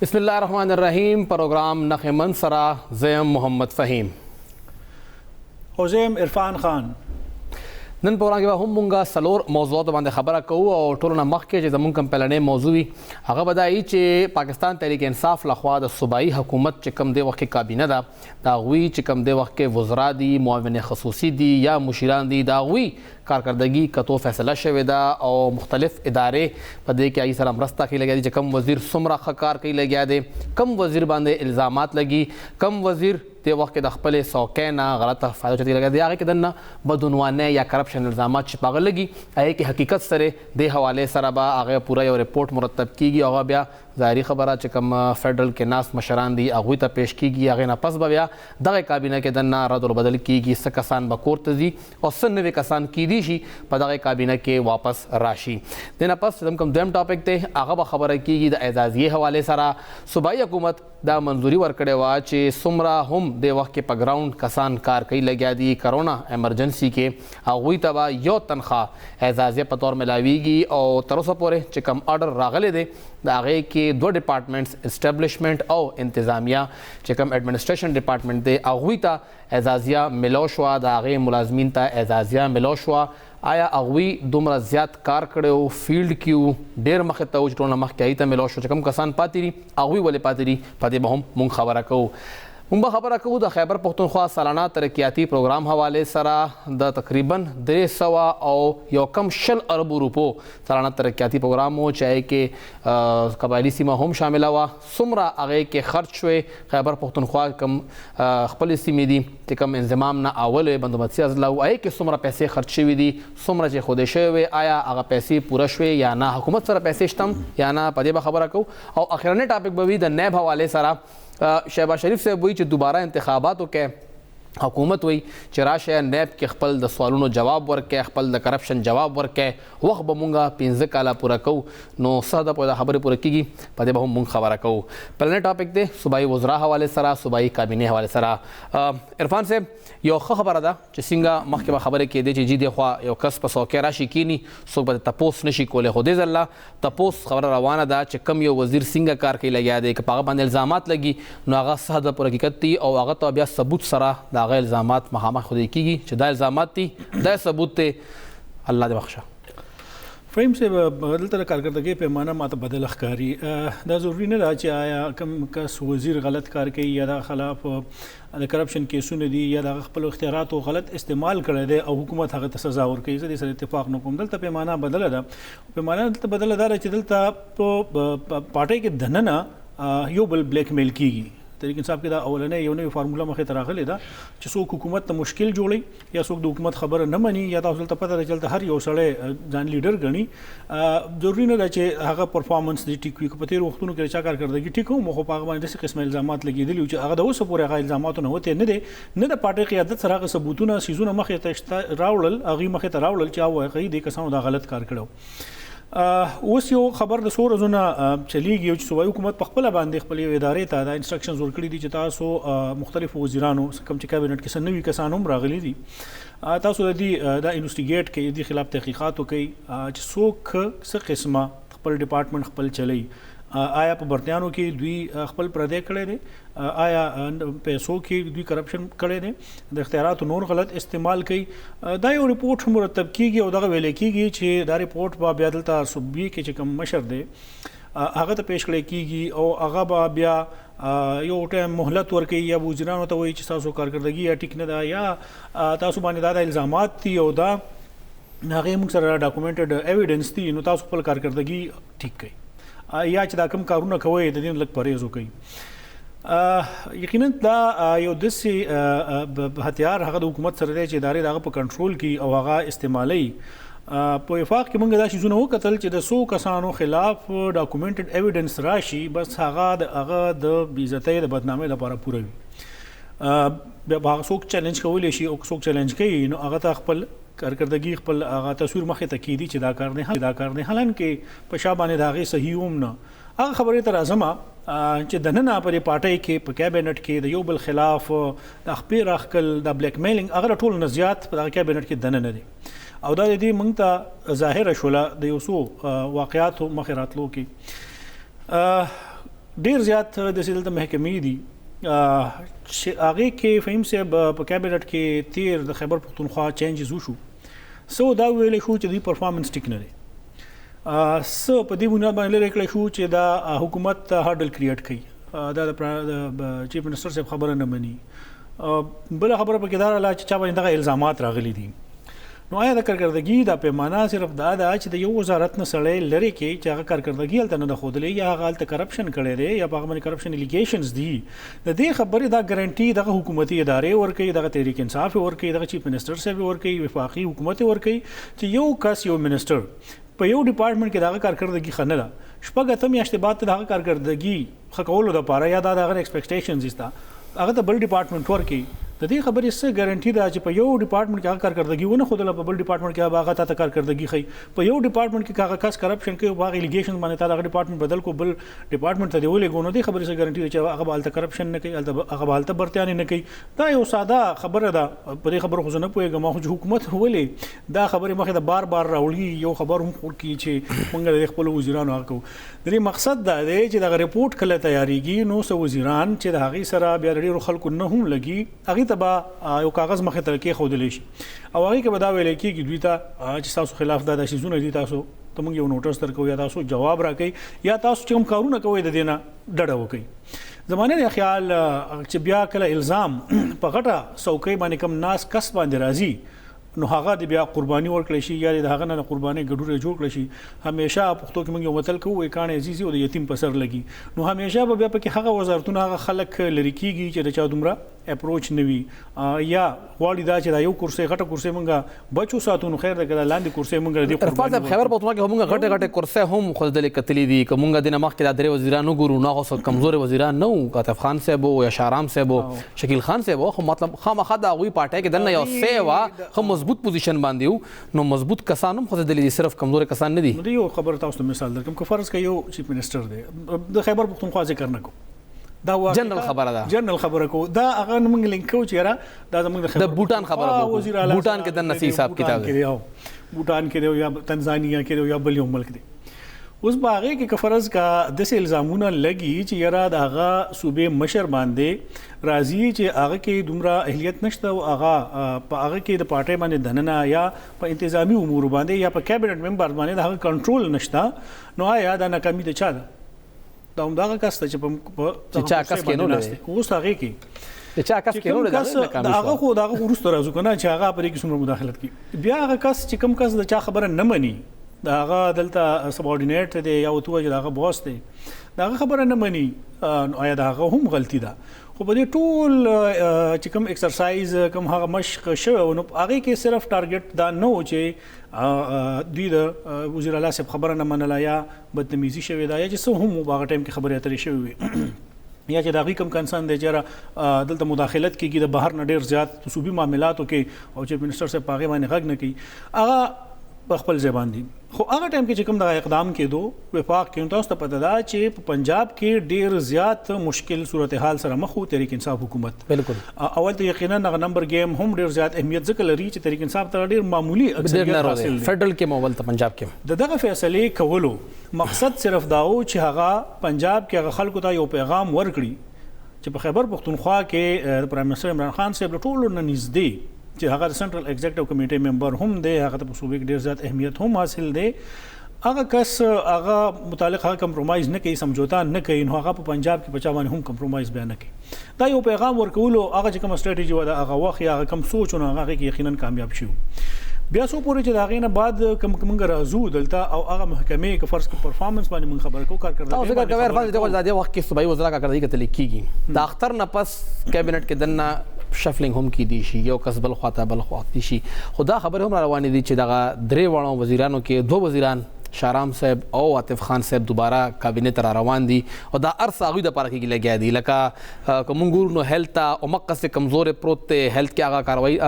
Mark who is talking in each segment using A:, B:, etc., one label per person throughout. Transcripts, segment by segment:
A: بسم الله الرحمن الرحیم. پروګرام نخ من سره زیم محمد فهیم
B: او زیم عرفان خان.
A: نن پروګرام کې هم مونږه سلور موضوعات باندې خبره کوو او ټولنه مخکې چې زمونږ کوم پلانې موضوع وي هغه بدایي چې پاکستان تحریک انصاف لخوا د صوبایي حکومت چې کوم دی وخت کې کابینه ده دا غوي چې کوم دی وخت کې وزرا دي معاون خصوصي دي یا مشیران دي دا غوي کارکردگی کتو فیصله شوی دا او مختلف ادارې په دې کې ای سره مرسته کوي لګیا دي چې کم وزیر څومره ښه کار کوي لګیا دي کم وزیر باندې الزامات لګي کم وزیر د وخت د خپل سوکې نه غلطه فایده چتی لګا دی هغه کې دنه بدعنوانه یا کرپشن الزامات چې پاغل لګي هغه کې حقیقت سره د حواله سره به هغه پورا یو ریپورت مرتب کیږي هغه بیا ظاهري خبره چې کوم فدرل کې ناس مشران دي هغه ته پیش کیږي هغه نه پس بیا دغه کابینه کې دنه رد بدل کیږي څه کسان به کورت ځي او څه نوې کسان کیدي شي په دغه کابینه کې واپس راشي دنه پس کوم دیم ټاپک ته هغه به خبره کیږي د اعزازیه حواله سره صوبایي حکومت دا منظوري ورکړې وا چې سمرا هم د وخت کې په ګراوند کسان کار کوي لګیا دي کرونا ایمرجنسي کې هغه ته یو تنخواه اعزازیه په تور ملاويږي او تر اوسه پورې چې کوم آرډر راغلی دی دا هغه کې دوه ډپارټمنټس اسټابلیشمنت او انتظامیه چې کوم ایڈمنسټریشن ډپارټمنټ دی هغه ته اعزازیه ملو شو دا هغه ملازمین ته اعزازیه ملو شو آیا هغوی دومره زیات کار کړو فیلډ کیو ډیر مخ ته وجټونه مخ کې ته ملو شو چې کوم کسان پاتې دي هغوی ولې پاتې دي په دې به هم مونږ خبره کوو مونږ خبره کوو د خیبر پښتونخوا سالانه ترقیاتی پروګرام حواله سره د تقریبا 300 او یو کم 100 ارب روپو سالانه ترقیاتی پروګرام او چاہے کې قبایلی سیمه هم شامل وا سمرا هغه کې خرج شوی خیبر پښتونخوا کم خپل سیمې دي چې کوم انضمام نه اول بندوبستي ازلا او هغه کې سمرا پیسې خرج شوی دي سمرا چې خوده شوی آیا هغه پیسې پوره شوی یا نه حکومت سره پیسې شتم یا نه په دې به خبره کوو او اخرنه ټاپک به وي د نیب حواله سره شهباز شریف صاحب وایي چې دوباره انتخاباتو کې حکومت وایي چې راشه نیب کې خپل د سوالونو جواب ورکړي خپل د کرپشن جواب ورکړي وخت به مونږه 15 کاله پوره کوو نو څه د خبرې پوره کیږي په دې به هم مونږ خبره کوو پلنې ټاپک دی صوبایي وزرا حواله سره صوبایي کابینه حواله سره عرفان صاحب یو ښه خبره ده چې څنګه مخکې به خبرې کېدې چې جی دی خوا یو کس په سوکې راشي کینی څوک به تپوس نشي کولی خو دې ځله تپوس خبره روانه ده چې کم یو وزیر څنګه کار کوي لګیا دی که په هغه باندې الزامات لګي نو هغه څه د پوره حقیقت دي او هغه ته بیا ثبوت سره د هغه الزامات مخامخ خودی کیږي چې دا الزامات دي دا ثبوت ته الله دې بخښه
B: فهم سے بدلته کارکردګي پیمانه ماته بدل ښکاری دا ضروری نه ده چې آیا کم کس وزیر غلط کار کوي یا د خلاف د کرپشن کیسونه دي یا د خپل اختیارات او غلط استعمال کړی دی او حکومت هغه ته سزا ورکوي زه دې سره اتفاق نه کوم دلته پیمانه بدله ده پیمانه دلته بدله ده چې دلته په پارټي کې دننه یو بل بلیک میل کیږي تحریک انصاف کې دا اولنې یو نوې فارموله مخې ته راغلې ده چې څوک حکومت ته مشکل جوړي یا څوک د حکومت خبره نه مني یا تاسو ته پته ده چې هر یو سړی ځان لیډر ګڼي ضروري نه ده چې هغه پرفارمنس دې ټیک وي په تیر وختونو کې چا کارکردګي ټیک وو خو په هغه باندې داسې قسم الزامات لګېدلي چې هغه د اوسه پورې هغه الزامات نه وته نه دي نه د پارټي قیادت سره هغه ثبوتونه سیزونه مخې ته راوړل هغه مخې ته راوړل چې هغه دې کسانو دا غلط کار کړو اوس یو خبر د سور زونه چلیږي چې صوبایي حکومت په خپل باندې خپل ادارې ته دا انسټرکشنز ورکړي دي چې تاسو مختلف وزیرانو کوم چې کابینټ کې سنوي کسان هم راغلي دي تاسو د دې دا انویسټیګیټ کوي د خلاف تحقیقات کوي چې څوک څه قسمه خپل ډپارټمنټ خپل چلی آیا په برتیانو کې دوی خپل پردې کړي دي آیا پیسو کې دوی کرپشن کړي دي د اختیاراتو نور غلط استعمال کوي دا یو ریپورت مرتب کیږي او دغه ویل کیږي چې دا ریپورت به بیا دلته صوبې کې چې کوم مشر دی هغه ته پیش کړی کیږي او هغه به بیا یو ټایم مهلت ورکوي یا وزیرانو ته وایي چې تاسو کارکردګي یا ټیک نه ده یا تاسو باندې دا الزامات دي او دا هغه موږ سره ډاکومنټډ ایویډنس دي نو تاسو خپل کارکردګي ټیک کړئ یا چې دا کوم کارونه کوي د دې لږ پرهیز وکړي یقینا دا یو داسې هتیار هغه د حکومت سره دی چې ادارې دغه په کنټرول کې او هغه استعمالي په وفاق کې موږ دا شیزونه وکتل چې د 100 کسانو خلاف ډاکومنټډ ایویډنس راشي بس هغه د بیزتۍ د بدنامۍ لپاره پوره وي بیا هغه څوک چیلنج کولی شي او څوک چیلنج کوي نو هغه ته خپل کارکردګي خپل هغه تصویر مخې ته کیدي چې دا کار نه حالان کې په شا باندې دا غي صحیح هم نه هغه خبرې تر اعظم چې د نن په پارټي کې په کابینټ کې د یو بل خلاف د خپل راخل د بلیک میلینګ هغه ټول نه زیات په کابینټ کې دنه نه دي او دا دې موږ ته ظاهر شوله د یو څو واقعیات مخې راتلو کې ډیر زیات د دلته محکمې دي چې هغه کې فهیم صاحب په کابینټ کې تیر د خیبر پختونخوا چینجز وشو سو دا ویل شو چې د پرفارمنس ټیک نه دی سو په دې بنیاد باندې لري کړی شو چې دا حکومت هارډل کریټ کړي دا د چیف منسٹر صاحب خبره نه مني بل خبره په کې دا لا چې چا باندې دغه الزامات راغلي دي نو آیا د کارکردګي دا پیمانه صرف دا چې د یو وزارت نه سړی لري کې چې هغه کارکردګي هلته نه خودلې یا هغه هلته کرپشن کړی دی یا هغه باندې کرپشن الیګیشنز دي د دې خبرې دا ګارانټي دغه حکومتي ادارې ورکوي دغه تحریک انصاف ورکوي دغه چیف منسٹر صاحب ورکوي وفاقي حکومت ورکوي چې یو کس یو منسٹر په یو ډپارټمنټ کې دغه کارکردګي ښه نه ده شپږ اتم میاشتې بعد ته دغه کارکردګي ښه کولو دپاره یا دغه ایکسپیکټیشنز ستا هغه ته بل ډپارټمنټ ورکوي د دې خبرې څه ګارانټي ده چې په یو ډپارټمنټ کې هغه کارکردګي ونه ښودله په بل ډپارټمنټ کې هغه ته کارکردګي ښیي په یو ډپارټمنټ کې هغه کس کرپشن کوي هغه الیګیشن باندې تا دغه ډپارټمنټ بدل کو بل ډپارټمنټ ته دی ولېږو نو دې خبرې څه ګارانټي ده چې هغه به هلته کرپشن نه کوي هغه به هلته برتیانې نه کوي دا یو ساده خبره ده په دې خبرو خو زه نه پوهېږم خو چې حکومت ولې دا خبرې مخې ته بار بار راوړي یو خبر هم ورکړي چې موږ د خپلو وزیرانو هغه کوو د دې مقصد دا دی چې دغه رپورټ کله تیاریږي نو څه وزیران چې د هغې سره بیا د ډېرو خلکو نه هم لګي هغې ته به یو کاغذ مخې ته کېښودلی شي او هغې کې به دا ویلی کېږي دوی ته چې ستاسو خلاف دا شیزونه دي تاسو ته موږ یو نوټس درکوو یا تاسو جواب راکوئ یا تاسو چې کوم کارونه کوئ د دې نه ډډه وکړئ زمانه د خیال چې بیا کله الزام په غټه څوکۍ باندې کوم ناس کس باندې راځي نو هغه د بیا قرباني ورکړی شي یا د هغه نه قرباني ګډوره جوړ کړی شي همیشه پښتو کې موږ یو متل کوو وایي کاڼی عزیزي او د یتیم په سر لګي نو همیشه به بیا پکې هغه وزارتونه هغه خلک لرې کېږي چې د چا دومره اپروچ نه وي یا غواړي دا چې دا یو کرسۍ غټه کرسۍ موږ بچو ساتو نو خیر ده که دا لاندې کرسۍ موږ د
A: عرفان صاحب خیبر پختونخوا کې موږ غټې غټې کرسۍ هم ښودلې کتلې دي که موږ دې نه مخکې دا درې وزیران وګورو نو هغه څه کمزورې وزیران نه وو عاطف خان صاحب یا شهرام صاحب شکیل خان صاحب خو مطلب خامخا د هغوی پارټۍ کې دننه یو سی وه ښه مضبوط پوزیشن باندې نو مضبوط کسان هم ښودلې دي صرف کمزورې کسان نه دي
B: نو یو خبره تاسو ته مثال درکړم که فرض کړئ یو چیف منسټر دی د خیبر پختونخوا ذکر نه کوو دا
A: جنرال خبره ده
B: جنرال خبره کو دا هغه موږ لینک کوو چې یاره دا زموږ د خبر
A: د بوټان خبره کوو بوټان کې د نسی حساب کتاب دی
B: بوټان کې دی یا تنزانیا کې دی یا بل یو ملک دی اوس په هغې کې که فرض کا داسې الزامونه لګي چې یاره د هغه صوبې مشر باندې راځي چې هغه کې دومره اهلیت نشته او هغه په هغه کې د پارټۍ باندې دننه یا په انتظامي امورو باندې یا په کابینټ ممبر باندې د هغه کنټرول نشته نو آیا دا ناکامي د چا ده دا همدغه کس ته
A: چې چا کس کې نه لري
B: اوس هغې کې
A: د چا کس کې نه لري
B: د هغه خو د هغه وروسته راځو که نه چې هغه په دې کې څومره مداخلت کوي بیا هغه کس چې کوم کس د چا خبره نه مني د هغه دلته سبارډینیټ دی یا ورته وایي د هغه باس دی د هغه خبره نه مني نو آیا د هغه هم غلطي ده خو په دې ټول چې کوم ایکسرسایز کوم هغه مشق شوی نو هغې کې صرف ټارګټ دا نه و چې دوی د وزیر اعلی صاحب خبره نه منله یا بدتمیزي شوې ده یا چې څه هم په هغه ټایم کې خبرې اترې شوې وي یا چې د هغوی کوم کنسرن دی چې دلته مداخلت کېږي د بهر نه ډېر زیات صوبي معاملاتو کې او چیف منسټر صاحب په هغې باندې غږ نه کوي هغه په خپل ځای باندې خو هغه ټایم کې چې کوم دغه اقدام کېدو وفاق کې تاسو ته پته ده چې په پنجاب کې ډېر زیات مشکل صورتحال سره مخ وو تحریک انصاف حکومت
A: بالکل
B: اول ته یقینا هغه نمبر گیم هم ډېر زیات اهمیت ځکه لري چې تحریک انصاف ته ډېر معمولی اکثریت حاصل دی
A: فیډرل کې مول ته پنجاب کې
B: دغه فیصلې کولو مقصد صرف دا و چې هغه پنجاب کې هغه خلکو ته یو پیغام ورکړي چې په خیبر پختونخوا کې پرایم منسټر عمران خان صاحب له ټولو نه نږدې چې هغه د سنټرل ایگزیکټیو کمیټې ممبر هم دی هغه ته په صوبې کې ډېر زیات اهمیت هم حاصل دی هغه کس هغه متعلق هغه کمپرومایز نه کوي سمجھوتا نه کوي نو هغه په پنجاب کې په چا باندې هم کمپرومایز بیا نه کوي دا یو پیغام ورکولو هغه چې کوم سټریټیجي وه د هغه وخت یا هغه کوم سوچ نو هغه کې یقینا کامیاب شو بیا څو پورې چې د هغې نه بعد کومه راځو دلته او هغه محکمې که فرض کړو پرفارمنس باندې موږ خبره کوو کارکردګۍ
A: تاسو فکر کوئ عرفان صاحب د دې وخت کې صوبایي وزرا کارکردګي کتلې کېږي د اختر نه پس کابینټ کې دننه شفلنګ هم کیدی شي یو کس بل خواته بل خواته شي خو دا خبرې هم روانې دي چې دغه درې واړو وزیرانو کې دوه وزیران شهرام صاحب او عاطف خان صاحب دوباره کابینې ته را روان دي او دا ارڅ هغوی دپاره کېږي لګیا دي لکه که موږ ګورو نو هیلث ته همقسې کمزورې پروت دی هیلث کې هغه کاروایي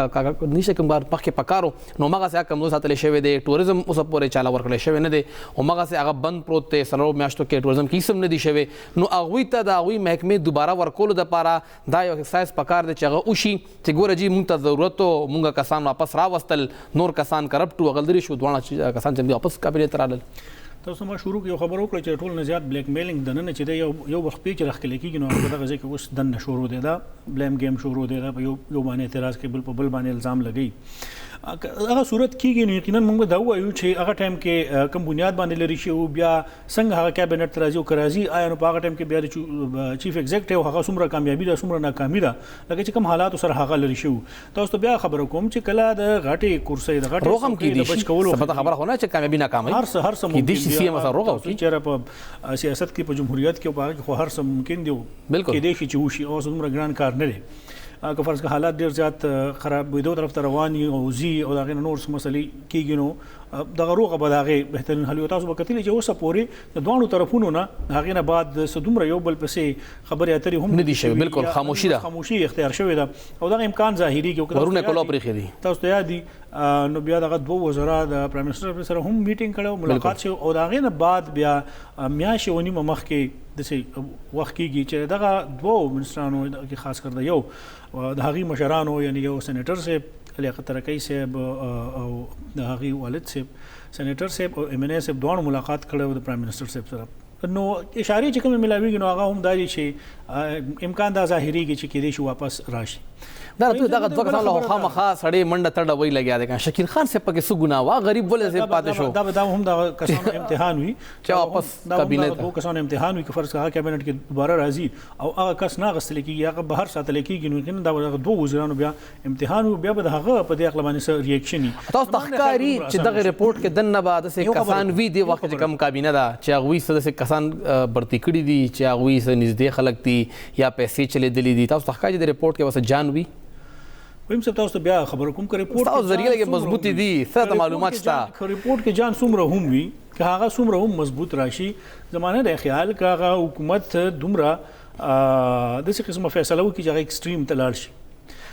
A: نشته کوم مخکې پکارو نو همغسې هغه کمزور ساتلی شوی دی ټوریزم اوسه پورې چاله ورکړی شوی نه دی همغسې هغه بند پروت دی څلورو میاشتو کې ټوریزم کې هېڅ هم نه دي شوی نو هغوی ته د هغوی محکمې دوباره ورکولو دپاره دا یو اکسرسایز پکار دی چې هغه وشي چې ګوره جي موږ ته ضرورت و موږ کسان واپس راوستل نور کسان کرپټ و هغه لرې شو دواړه کسان چې واپس کابینې ته رالل
B: تاسو ما شروع یو خبر وکړه چې ټول نه زیات بلیک میلینګ دنه چې د یو وخت پیچ راخلي کیږي نو هغه دغه ځکه اوس دنه شروع دی دا بلیم گیم شروع دی دا یو باندې اعتراض کوي بل په بل باندې الزام لګي هغه صورت کیږي نو یقینا موږ دا وایو چې هغه ټایم کې کوم بنیاد باندې لري شي او بیا څنګه هغه کابینټ ترازی او کرازی آیا نو په هغه ټایم کې بیا چیف ایگزیکټیو هغه څومره کامیابی ده څومره ناکامي ده لکه چې کوم حالات سره هغه لري شو تاسو ته بیا خبر کوم چې کله د غاټي کورسۍ د غاټي
A: روغم کې د بچ کولو خبره خونه چې کامیابی ناکامي
B: هر څه ممکن
A: دي سی مسا روغه
B: چې چیرې په سیاست کې په جمهوریت کې په هغه خو هر څه ممکن دی
A: بالکل
B: کې دي چې وشي او څومره ګران کار نه دی که فرض که حالات ډیر زیات خراب وي دوه طرف ته رواني او زی او دغه نور مسلې کیږي نو دغه روغه به دغه بهترین حل وي تاسو به کتلی چې اوسه پورې د دوه طرفونو نه هغه نه بعد سدومره یو بل پسې خبرې اترې هم
A: نه دي شوی بالکل
B: خاموشي اختیار شوی ده او دغه امکان ظاهري کې
A: ورونه کولو پرې خېدي
B: تاسو ته یاد دي نو بیا دغه دوه وزرا د پرایم منسٹر سره هم میټینګ کړو ملاقات شو او دغه نه بعد بیا میاشي ونی مخ کې د څه وخت کېږي چې دغه دوه منسټرانو کې خاص کر د یو د هغې مشرانو یعنی یو سینیټر صاحب لیاقت ترکی صاحب او د هغې والد صاحب سینیټر صاحب او ایم این اے صاحب دواړو ملاقات کړی د پرایم منسټر صاحب سره نو اشارې چې کومې ملاویږي نو هغه هم دا دي چې امکان دا ظاهرېږي چې کېدای شي واپس راشي
A: دا ته دغه دوه کسان له خامخا سړی منډه تړه وی لګیا دی کنه شکیل خان سے پکې څه ګناه وا غریب ولې زه پاتې شو
B: دا هم دا کسانو امتحان وي
A: چې واپس کابینه
B: دوه کسانو امتحان وي که فرض کړه کابینټ کې دوباره راځي او هغه کس نه غسل کیږي هغه بهر ساتل کیږي نو کنه دا دوه وزیرانو بیا امتحان بیا به هغه په دې اقل باندې سره ریاکشن
A: تاسو تخکاری چې دغه ریپورت کې دنه بعد سه کسان وی دی وخت چې کم کابینه دا چې هغه سه کسان برتی کړي دي چې هغه سه نږدې خلک دي یا پیسې چلې دي دي تاسو تخکاری د ریپورت کې وسه جان وی
B: ویم سب تاسو بیا خبر کوم که ریپورت
A: تاسو ذریعہ کې مضبوطی دي څه معلومات شته
B: ریپورت کې جان څومره هم وي که هغه څومره هم مضبوط راشي زمانه د خیال که هغه حکومت دومره د څه قسمه فیصله وکړي چې هغه ایکسټریم ته لاړ شي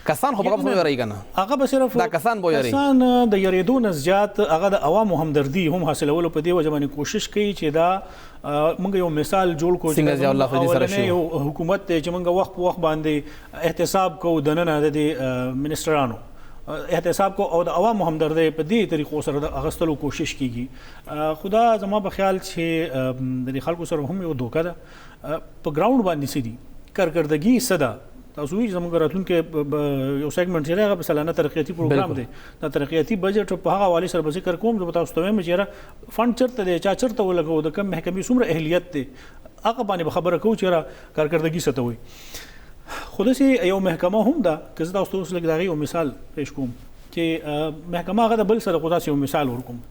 A: کسان خو به یری کنه
B: هغه به صرف
A: دا کسان به یری
B: کسان د یریدو نه زیات هغه د عوامو همدردي هم حاصلولو په دې وجه باندې کوشش کوي چې دا موږ یو مثال جوړ کو چې یو حکومت چې موږ وخت په وخت باندې احتساب کو د نن د منسټرانو احتساب کو او د عوامو همدردي په دې طریقو سره د اغستلو کوشش کیږي خدا زما په خیال چې د خلکو سره هم یو دوکه ده په ګراوند باندې سړي کارکردګي صدا تاسو وی زموږ راتلونکي یو سیګمنټ چې هغه سلانه ترقیاتي پروګرام دی دا ترقیاتي بجټ په هغه حواله سره ذکر کوم چې تاسو ته مې چیرې فند چرته دی چا چرته ولګو د کم محکمې څومره اهلیت دی هغه باندې خبره کوو چې کارکردګي ستوي خو داسې یو محکمه هم ده که زه تاسو اوس لږ د هغې یو مثال پیش کوم چې محکمه هغه د بل سره خو داسې یو مثال ورکوم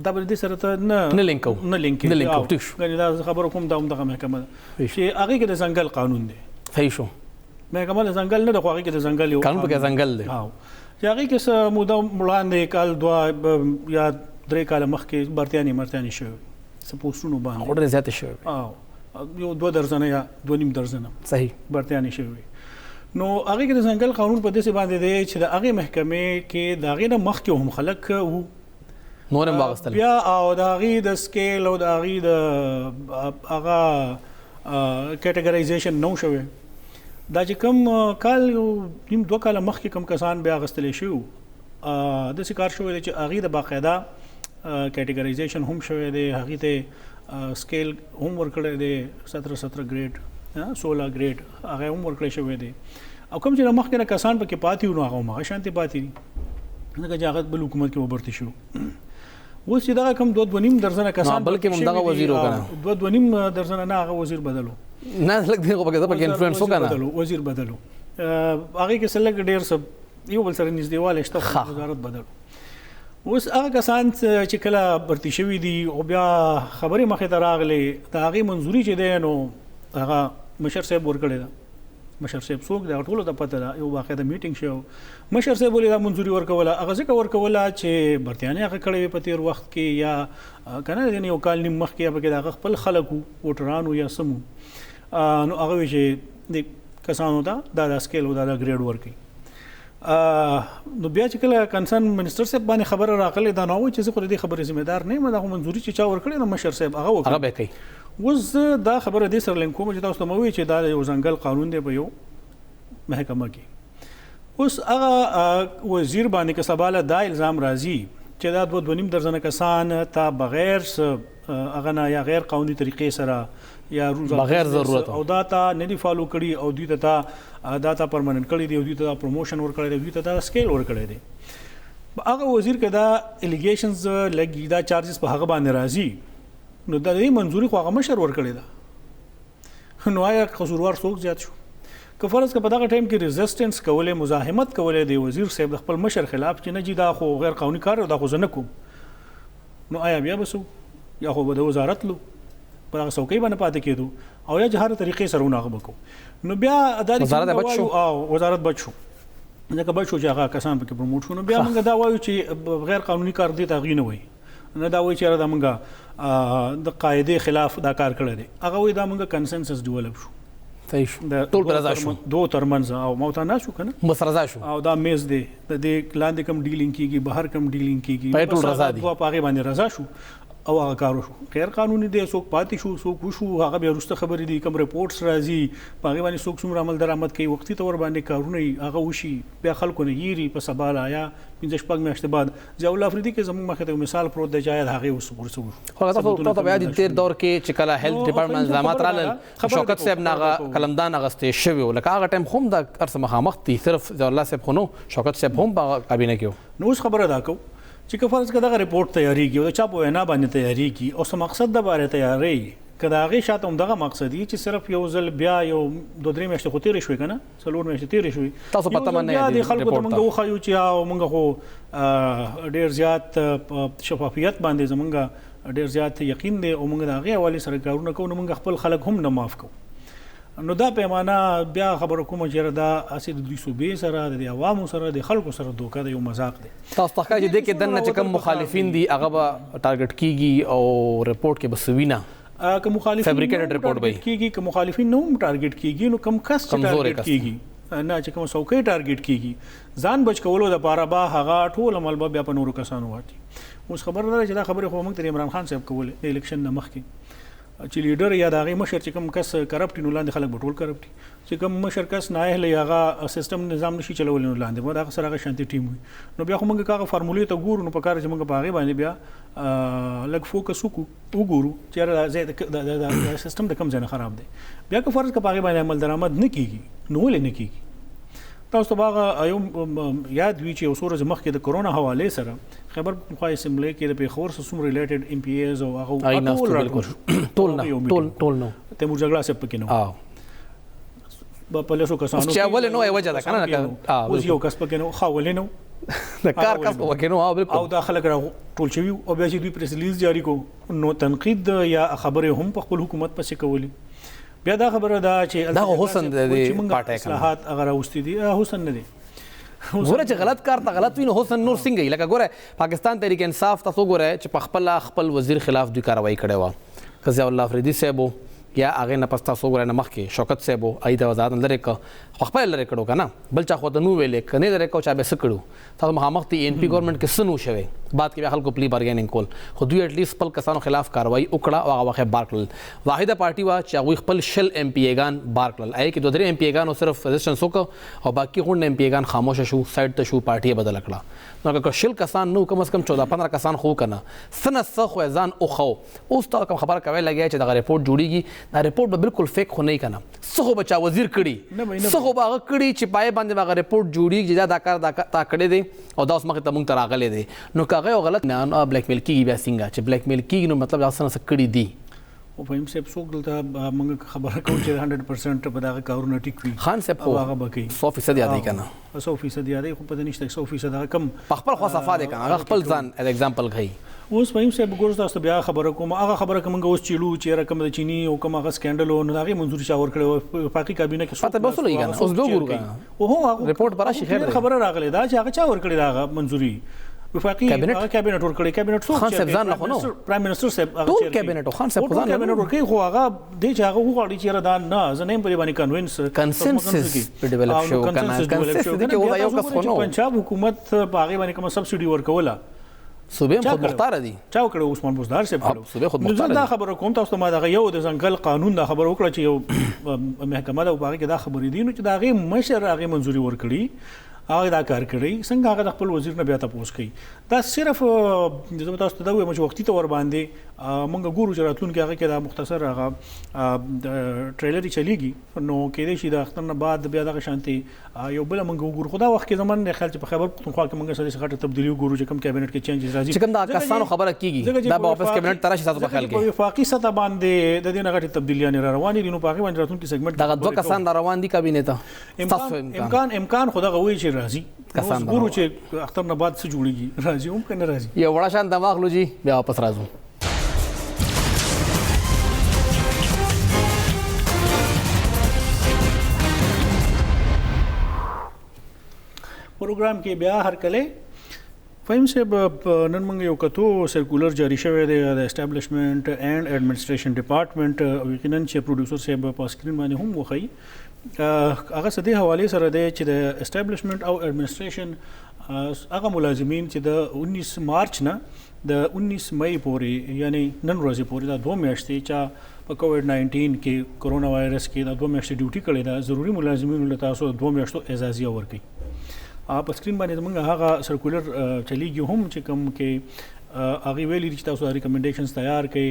B: دا به دې سره ته نه لینکو دا خبره کوم دا هم دغه محکمه ده چې هغې کې د ځنګل قانون دی
A: صحیح شو
B: محکمه د ځنګل نه د خو هغې کې د ځنګل یو
A: قانون پکې ځنګل دی
B: چې هغې کې څه موده وړاندې کال دوه یا درې کاله مخکې مرتیانې شوي څه پوسټونو باندې
A: ډېرې زیاتې شوي
B: یو 2 درجنه یا 2.5 درجنه
A: صحیح
B: مرتیانې شوي نو هغې کې د ځنګل قانون په داسې باندې دی چې د هغې محکمې کې د هغې نه مخکې هم خلک وو
A: نور هم واغستل
B: بیا او د هغې د سکیل او د هغې د هغه کیټګرایزیشن نو شوی دا چې کوم کال یو نیم 2 کاله مخکې کوم کسان بیا اغستلی شوي داسې کار شوی دی چې هغې د باقاعده کیټګرایزیشن هم شوی دی هغې ته سکیل هم ورکړی دی 17 ګریډ 16 ګریډ هغه هم ورکړی شوی دی او کوم چې مخکې نه کسان پکې پاتې وو نو هغه هم هغه شانتې پاتې دي ځکه چې هغه بل حکومت کې وبرتې شو اوس چې دغه کم 2.5 درجنه کسان
A: بلکې هم دغه وزیر وکړه
B: 2.5 درجنه نه هغه وزیر بدلو
A: نه لکه دغه پکې انفلوئنس وکړه
B: وزیر بدلو هغه کې سلګ ډیر سب یو بل سره نږدېواله شته وزارت بدلو اوس هغه کسان چې کله برتی شوي دي او بیا خبرې مخې ته راغلې د هغې منظوري چې دی نو هغه مشر صاحب ورکړې ده مشر صاحب څوک دی ټولو ته پته ده یو باقاعده میټینګ شو مشر صاحب ولې دا منظوري ورکوله هغه ځکه ورکوله چې برتیانې هغه کړی وي په تېر وخت کې یا که نه یو کال نیم مخکې یا پکې د هغه خپل خلک وو ووټران یا سمو نو هغه وی چې د کسانو ته دا سکیل او دا ګریډ ورکوي نو بیا چې کله کنسرن منسټر صاحب باندې خبره راغلې دا نه و چې زه خو د دې خبرې ذمہ دار نه یم دا خو منظوري چې چا ورکړې نو مشر صاحب هغه وکړي
A: هغه به کوي
B: اوس دا خبره دې سره لینک کوم چې تاسو ته مې ووایي چې دا یو ځنګل قانون دی په یو محکمه کې اوس هغه وزیر باندې که سبا له دا الزام راځي چې دا 2.5 درجنه کسان ته بغیر هغه نه یا غیر قانوني طریقې سره یا روز
A: بغیر ضرورت
B: او دا تا نه دی فالو کړي او دوی ته دا پرمننٹ کړي دی او دوی ته پروموشن ور کړي دی دوی ته سکیل ور کړي دی هغه وزیر کدا الیګیشنز لګی دا چارجز په هغه باندې راځي نو د دې منځوري خو هغه مشر ور کړی دا نو آیا قصوروار څوک زیات شو که فرض که په دغه ټایم کې ریزिस्टنس کوله مزاحمت کوله دی وزیر صاحب د خپل مشر خلاف چې نه جی دا خو غیر قانوني کار دا خو زنه کوم نو آیا بیا بسو یا خو د وزارت لو په هغه څوکۍ باندې پاتې کېدو او یا جهاره طریقې سره ونه غوښکو نو بیا د وزارت بچو ځکه بچو چې هغه کسان پکې پروموټ شو نو بیا موږ دا وایو چې غیر قانوني کار دی ته غي نه وای نه دا وایي چې دا موږ د قاعده خلاف دا کار کړی دی هغه وایي دا موږ کنسنسس ډیولپ شو
A: ټول پر رضا شو
B: دو ترمنځ او موته نه شو کنه
A: بس رضا شو
B: او دا میز دی د دې لاندې کم ډیلینګ کیږي بهر کم ډیلینګ کیږي
A: ټول رضا دي
B: په هغه باندې رضا شو او هغه کارو شو غیر قانوني دی څوک پاتې شو څوک وشو هغه بیا وروسته خبرې دي کوم ریپورټس راځي په هغه باندې څوک څومره عمل درآمد کوي وختي تور باندې کارونه هغه وشي بیا خلکو نه یری په سبال آیا 15 شپږ میاشتې بعد ضیاء الله افریدي کې زموږ مخه ته مثال پروت دی چې هغه وسو
A: خو تاسو ته بیا د تیر دور کې چې کله هیلث ډپارټمنټ نظامات رالل شوکت صاحب ناغه قلمدان اغستې شوی لکه هغه ټایم هم د ارس مخامخ دي صرف ضیاء الله صاحب خو نو شوکت صاحب هم په کابینه کې
B: نو اوس خبره دا کو چې که فرض کړه دا ریپورت تیاری کی او چا په وینا باندې تیاری کی او څه مقصد د باره تیاری کدا هغه شاته هم دغه مقصد دی چې صرف یو ځل بیا یو 2-3 میاشتې خو تیرې شوې کنه 4 میاشتې تیرې شوې
A: تاسو پته باندې
B: دی خلکو ته موږ وخایو چې موږ خو ډیر زیات شفافیت باندې زمونږ ډیر زیات یقین دی او موږ د هغه حواله سره کارونه کوو نو موږ خپل خلک هم نه معاف کوو نو دا پیمانه بیا خبره کوم چې دا اسید د صوبې سره د عوامو سره د خلکو سره دوکه د یو مزاق دی
A: تاسو ته چې د کې دنه چې کوم مخالفین دي هغه به ټارګټ کیږي او ریپورت کې بسوینه
B: که مخالفین
A: فیبریکیټډ ریپورت به
B: کیږي که مخالفین نو ټارګټ کیږي نو کم کس ټارګټ کیږي نه چې کوم څوکۍ ټارګټ کیږي ځان بچ کولو د پاره با هغه ټول عمل بیا په نورو کسانو واټي اوس خبر نه چې دا خبره خو موږ ته عمران خان صاحب کول د الیکشن نه مخکې چې لیډر یا دغه مشر چې کوم کس کرپټ نو لاندې خلک بټول کرپټ چې کوم مشر کس نه اهل یاغه سیستم نظام نشي چلول نو لاندې مو دا سره شانتي ټیم وي نو بیا خو موږ کاغه فارمولې ته ګورو نو په کار چې موږ په هغه باندې بیا لګ فوکس وګورو چې دا سیستم د کم ځای خراب دی بیا که فرض کپاغه باندې عمل درآمد نه کیږي نو ولې نه کیږي تاسو ته هغه یو یاد وی چې اوسوره مخکې د کرونا حواله سره خبر خو اسمبلی کې د پیښور سره سم ریلیټډ ام پی ایز او هغه ټول نو تیمور جګړه سره پکې نو په لاسو کسانو
A: چې اول نو وجه ده کنه
B: اوس یو کس پکې نو خاولې نو
A: د کار کس پکې نو بالکل
B: او دا خلک ټول شوی او بیا چې دوی پریس ریلیز جاری کو نو تنقید یا خبره هم په خپل حکومت پسې کولی بیا دا خبره دا چې
A: دا حسن د پارټي
B: اصلاحات اگر اوستي دي حسن نه دي
A: ګوره چې غلط کار ته غلط ویني حسن نور څنګه لکه ګوره پاکستان تحریک انصاف تاسو ګوره چې په خپل وزیر خلاف دوی کاروایی کړې و قضیه الله افریدي صاحب یا هغه نه پستا سو ګوره نه مخکې شوکت صاحب اې د وزارت لري ک خپل لري کړو کنه بل چا خو ته نو ویلې کنه لري کو چا به سکړو تاسو مخامخ تی ان پی ګورنمنت کې سنو شوی بعد کې خلکو پلی بارګینینګ کول خو دوی اټ لیست خپل کسانو خلاف کاروایی وکړه او هغه وخت بارکل واحده پارټي وا چې هغه خپل شل ام پی ایګان بارکل آی کې 2-3 ام پی ایګان صرف ریزिस्टنس وکړه او باقي غون ام پی ایګان خاموش شو سایډ ته شو پارټي بدل کړه نو که شل کسان نو کم از کم 14-15 کسان خو کنه سنه خو ځان او خو اوس تا کوم خبر کوي لګیا چې دا ریپورت جوړیږي دا ریپورت به بالکل فیک خو نه کنه څه خو بچا وزیر کړي څه خو باغ کړي چې پای باندې هغه ریپورت جوړیږي دا کار تا کړی دی او دا اوس مخه ته مونږ ته راغلی دی نو کاغه غلط نه بلیک میل کیږي بیا څنګه چې بلیک میل کیږي نو مطلب دا څنګه کړی دی
B: او په هم څوک دلته موږ خبره کوو چې 100% په دغه کارونه ټیک وي
A: خان صاحب خو
B: هغه بکی
A: 100% یادې کنه
B: 100% یادې خو پته نشته 100% کم
A: په خپل خو صفه ده کنه خپل ځان از ایگزامپل غي
B: اوس په هم څه ګورځ تاسو بیا خبره کوم هغه خبره کوم اوس چیلو چې رقم د چینی او کوم هغه سکندل نو هغه منظور شاور کړو پاکي کابینه کې
A: پته به وصول کیږي اوس به ګورو
B: او هو
A: ریپورت برا شي خیر
B: خبره راغله دا چې هغه چا ور کړی دا منظوري وفاقي کابینټ ور کړی کابینټ څو
A: خان صاحب ځان نه خو نو
B: پرایم منسٹر صاحب
A: ټول کابینټ خان صاحب ځان
B: کابینټ ور کوي خو هغه د چې هغه غواړي چې را دا نه زنه په باندې
A: کنسنسس په ډیولپ شو کنه کنسنسس د کې وایو کس خو نو
B: پنجاب حکومت باغی باندې کوم سبسيډي ور کوله
A: صوبې خود مختار دي
B: چا وکړو عثمان بوزدار صاحب کړو
A: صوبې خود مختار
B: دا خبره کوم تاسو ما دا یو د ځنګل قانون دا خبره وکړه چې یو محکمه دا باغی کې دا خبرې دي نو چې دا غي مشر هغه منځوري ور کړی هغه دا کار کړی څنګه هغه د خپل وزیر نه بیا تاسو کوي دا صرف زه تاسو ته دا وایم چې وختي تور باندې مونږ ګورو چې راتلونکي هغه کې دا مختصر هغه ټریلر چلیږي نو کې دې شي د اختر نه بعد بیا دغه شانتي یو بل مونږ ګورو خدا وخت کې زمون نه خیال چې په خبر پختونخوا کې مونږ سره څه تبدیلی ګورو چې کوم کابینټ کې چینجز راځي
A: چې کوم دا کسانو خبره کیږي دا په واپس کابینټ تراشي تاسو په خیال کې
B: په وفاقي سطح باندې د دې نه غټي تبدیلیاں روانې دي نو په هغه باندې راتلونکي سیګمنټ
A: دا دوه کسان روان دي کابینټ ته
B: امکان خدا غوي چې راځي کسان ګورو چې اختر نه بعد څه جوړيږي راځي هم کنه راځي
A: یو وړا شان دماغ لوجي بیا واپس راځو
B: پروګرام کې بیا هر کله فهم صاحب نن موږ یو کتو سرکولر جاری شوی دی د اسټابلیشمنت اینڈ ایڈمنسټریشن ډپارټمنټ یقینا چې پروډوسر صاحب په سکرین باندې هم وخی هغه سدي حواله سره دی چې د اسټابلیشمنت او ایڈمنسټریشن هغه ملازمین چې د 19 مارچ نه د 19 مئی پورې یعنی نن ورځې پورې دا 2 میاشتې چې په کووډ 19 کې کرونا وایرس کې دا 2 میاشتې ډیوټي کړې ده ضروري ملازمین له تاسو 2 میاشتو اعزازیه ورکړي په سکرین باندې موږ هغه سرکولر چلیږي هم چې کوم کې هغه ویلي چې تاسو ریکمنډیشنز تیار کړئ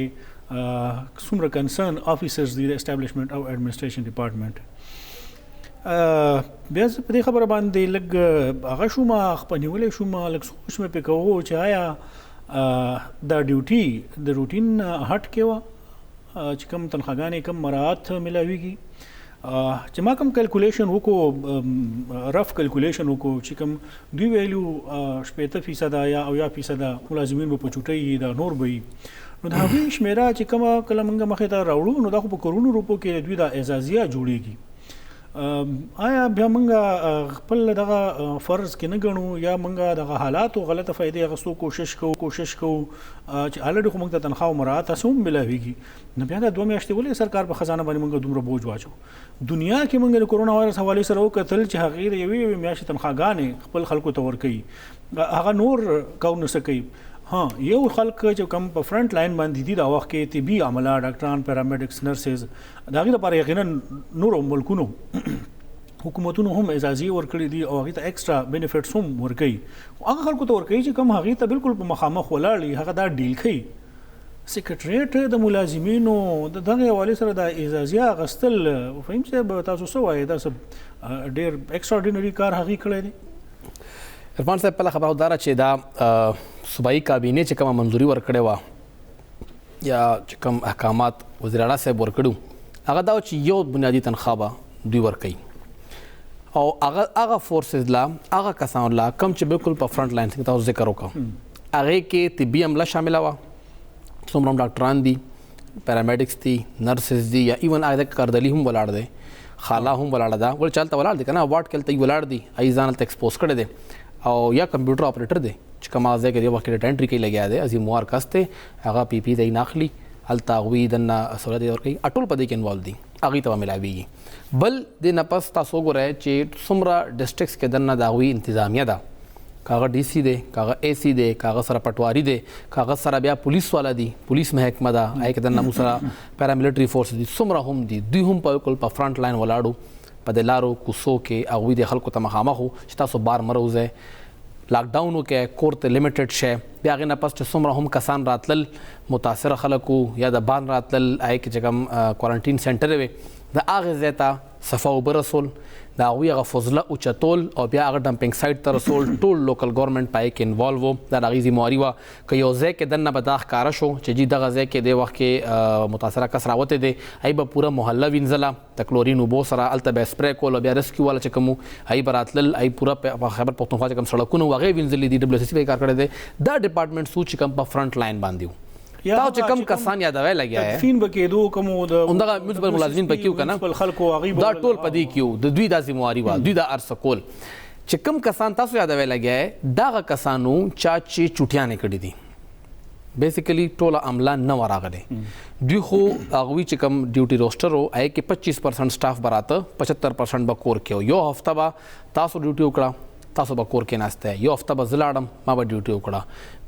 B: څومره کنسرن افیسرز دي د اسټابلیشمنت او ایڈمنسټریشن ډپارټمنټ بیا په دې خبره باندې لګ هغه شو ما خپنولې شو ما لګ سوچ مې پکاو چې آیا دا ډیوټي د روټین هټ کې و چې کوم تنخواګانې کم مراعات ملاويږي چې ما کوم کیلکولیشن وکړو رف کیلکولیشن وکړو چې کوم دوی ویلو 80% یا 90% ملازمین په چوټي دا نور وي نو دا هغه شمیره چې کوم کله موږ مخې ته راوړو نو دا خو په کرونو روپو کې دوی دا اعزازیه جوړیږي آیا بیا موږ خپل دغه فرض کې نه ګڼو یا موږ دغه حالات او غلطه فائدې غوښتو کوشش کوو چې الډ خو موږ ته تنخواه مراد تاسو ملويږي نو بیا دا 2 میاشتې ولې سرکار په خزانه باندې موږ دومره بوج واچو دنیا کې موږ د کرونا وایرس حواله سره وکتل چې هغه د یوې میاشتې تنخواګانې خپل خلکو ته ورکړي هغه نور کاو نه سکی یو خلک چې کوم په فرنٹ لاین باندې دي دا وخت کې طبي عمله ډاکټران پیرامیډکس نرسز دا غیر لپاره یقینا نور ملکونو حکومتونو هم اعزازي ورکړي دي او هغه ته ایکسترا بینیفټس هم ورکړي هغه خلکو ته ورکړي چې کوم هغه ته بالکل په مخامخ ولاړي هغه دا ډیل کوي سیکریټریټ د ملازمینو د دغه حواله سره د اعزازي غستل فهم چې تاسو سو وایي دا سب ډیر ایکستراډینری کار هغه کړی دی
A: عرفان صاحب په خبره دار چې دا صوبایي کابینه چې کومه منځوري ورکړې و یا چې کوم احکامات وزیر اعلی صاحب ورکړو هغه دا چې یو بنیادی تنخواه دوی ورکړي او هغه فورسز لا هغه کسان لا کم چې بالکل په فرنٹ لاین څخه تاسو ذکر وکړو هغه کې طبي عمله شامل و څومره ډاکټران دي پیرامیډکس دي نرسز دي یا ایون هغه کاردلی هم ولاړ دي خاله هم ولاړ ده ول چلته ولاړ دي کنه واټ کله ولاړ دي ای ځان ته ایکسپوز کړي دي او یا کمپیوټر اپریټر دی چې کوم ځای کې دی وخت ډیټا انټری کوي لګیا دی ازي موار کاسته هغه پی پی دی ناخلی التا غوی دنا سورت ور کوي اټول پدې کې انوالو دي هغه ته ملاويږي بل د نفس تاسو ګورئ چې څومره ډیسټریکټس کې دنا دا غوی انتظامیه ده کاغه ډي سي دی کاغه اي سي دی کاغه سره پټواری دی کاغه سره بیا پولیس والا دی پولیس محکمه ده هغه کې دنا مو سره پیراملیټري فورس دي څومره هم دي دوی هم په فرنٹ لاین ولاړو په دلارو کوسو کې هغه د خلکو ته مخامخ چې تاسو بار مروزه لاک ډاونو کې کورته لیمیټډ شه بیا غنه پس چې څومره هم کسان راتل متاثر خلکو یا د بان راتل آی کې چې کوم کوارنټین سنټر وي د هغه زیاته صفه وبرسول دا وی هغه فضله او چتول او بیا هغه ډمپینګ سایت ته رسول ټول لوکل ګورنمنت پای کې انوالو دا غیزي مواري وا ک یو ځای کې دنه بداخ کار شو چې جی دغه ځای کې د وخت کې متاثره کس راوته دي ای به پوره محله وینځلا تکلورین وبو سره الته به سپری کول بیا ریسکیو والا چې کوم ای براتل ای پوره خبر پښتونخوا چې کوم سړکونه وغه وینځلې دي دبليو سی کار کړی دی دا ډپارټمنټ سوچ کوم په فرنٹ لاین باندې تا چې کم کسان یادوي لګیا ہے
B: تدفین بکیدو کوم د
A: اندغه میونسپل ملازمین پکیو کنه
B: خپل خلکو غیب
A: دا ټول پدې کیو د دوی د ذمہواری وا دوی د ارسکول چې کم کسان تاسو یادوي لګیا ہے دا کسانو چې چټیانه کړې دي بیسیکلی ټول عمله نه وراغله دوی خو هغه چې کم ډیوټي روستر او آی کې 25% سټاف براته 75% بکور کېو یو هفته با تاسو ډیوټي وکړه تاسو به کور کې ناسته یو هفته به زلاړم ما به ډیوټي وکړه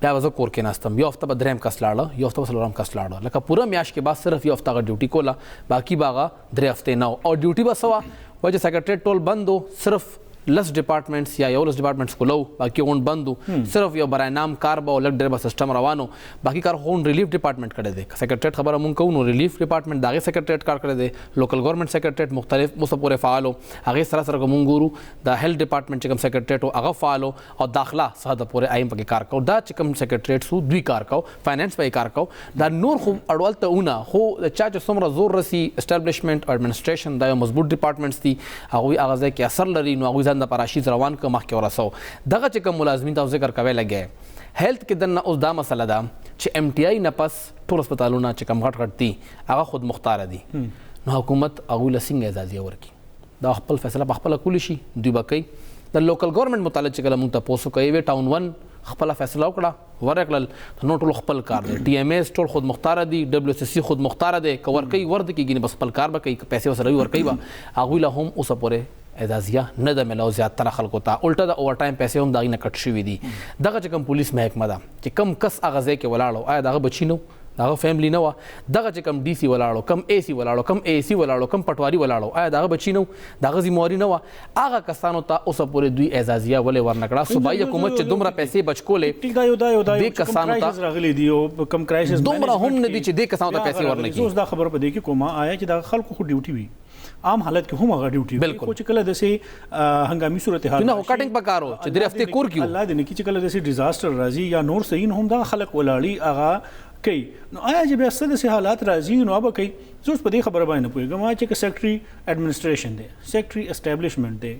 A: بیا به کور کې ناستم یو هفته به دریم کس لاړه یو هفته به څلورم کس لاړه لکه پوره میاشت کې بعد صرف یو هفته ډیوټي کوله باقي باغه درې هفته نه او ډیوټي به سوا وجه سیکریټریټ ټول بندو صرف لس ډپارټمنټس یا 11 ډپارټمنټس کولو باقي غون بندو صرف یو برای نام کار به لګ ډېر به سیستم روانو باقي کار غون ریلیف ډپارټمنټ کړی دی سیکریټریټ خبره مونږ کوو نو ریلیف ډپارټمنټ داغه سیکریټریټ کار کړی دی لوکل ګورنمنت سیکریټریټ مختلف مصپوره فعالو هغه سره سره مونږ ګورو د هیلث ډپارټمنټ چې کوم سیکریټریټ هغه فعالو او داخله ساده پورې ایم پکې کار کوو دا چې کوم سیکریټریټ سو دوی کار کوو فاینانس په کار کوو دا نور خو اړول ته ونه خو د چا چې څومره زور رسی اسټابلیشمنت او ایڈمنسټریشن دا یو مضبوط ډپارټمنټس دي هغه هغه کې اثر لري نو هغه ځان د پراشي روان که مخکې ورسو دغه چې کوم ملازمین تاسو ذکر کوي لګي هیلث کې دنه اوس دا مسله ده چې ایم ټی آی نه پس ټول هسپتالونه چې کوم غټ غټ دي هغه خود مختار دي نو حکومت هغه لسنګ اجازه ورکي دا خپل فیصله په خپل کولی شي دوی بکای د لوکل ګورنمنت متعلق چې کله مونږ ته پوسو کوي وی ټاون 1 خپل فیصله وکړه ورکړل نو ټول خپل کار دی ټي ام ایس ټول خود مختار دي دبليو سي سي خود مختار دي کور کوي ورد کیږي بس خپل کار بکای پیسې وسره ورکوي هغه له هم اوسه پوره اعزازیه نه د ملو زیات تر خلکو ته الټه د اوور ټایم پیسې هم دغه نه کټ شوې دي دغه چې کوم پولیس محکمه ده چې کم کس اغازه کې ولاړو آیا دغه بچینو دغه فیملی نه و دغه چې کم ډي سي ولاړو کم اي سي ولاړو کم اي سي ولاړو کم پټواري ولاړو آیا دغه بچینو دغه ذمہواری نه و هغه کسانو ته اوس پورې دوی اعزازیه ولې ورنکړه صوبایي حکومت چې دومره پیسې بچ کولې د کسانو ته
B: راغلي دي او کم کرایسس
A: دومره هم نه دي چې د کسانو ته پیسې ورنکړي
B: اوس دا خبر پدې کې کومه آیا چې د خلکو خو ډیوټي وي عام حالت کې هم هغه ډیوټي خو چې کله دسه هنګامي صورتحال
A: نه کټینګ پکارو چې د هفته کور کیو
B: الله دې نه چې کله دسه ډیزاستر راځي یا نور صحیح هم دا خلک ولاړی هغه کوي نو آیا چې بیا څه داسې حالات راځي نو به کوي زه اوس په دې خبره باندې نه پوهېږم چې سیکرټري ایډمنسټریشن دی سیکرټري اسټابلیشمنټ دی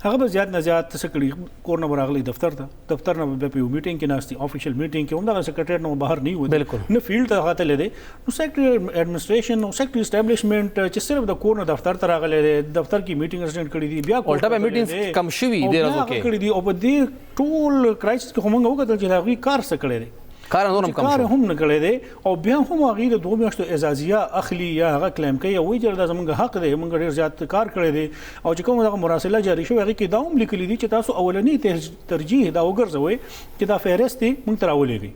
B: هغه به زیات نه زیات څه کړي کور نه راغلی دفتر ته دفتر نه به په میټینګ کې ناستي افیشل میټینګ کې هم دغه سیکرټریټ نه بهر نه وي
A: بالکل
B: نه فیلډ ته غته لیدي نو سیکرټري ایډمنسټریشن او سیکرټري اسټابلیشمنټ چې صرف د کور نه دفتر ته راغلی دی دفتر کې میټینګ اټینډ کړي دي بیا
A: الټا به میټینګ کم شوي دی راځو کې
B: کړي دي او په دې ټول کرایسس کې هم وکړل چې دا غوي کار څه کړی دی
A: کار نورم کم
B: کار هم نه کړی دی او بیا هم هغه د 2 میاشتو اعزازیه اخلي یا هغه کلیم کوي او وایي چې دا زموږ حق دی موږ ډیر زیات کار کړی دی او چې کوم دغه مراسله جاری شوی هغه کې دا هم لیکلي دي چې تاسو اولنی ترجیح دا وګرځوي چې دا فهرست موږ ته راولېږي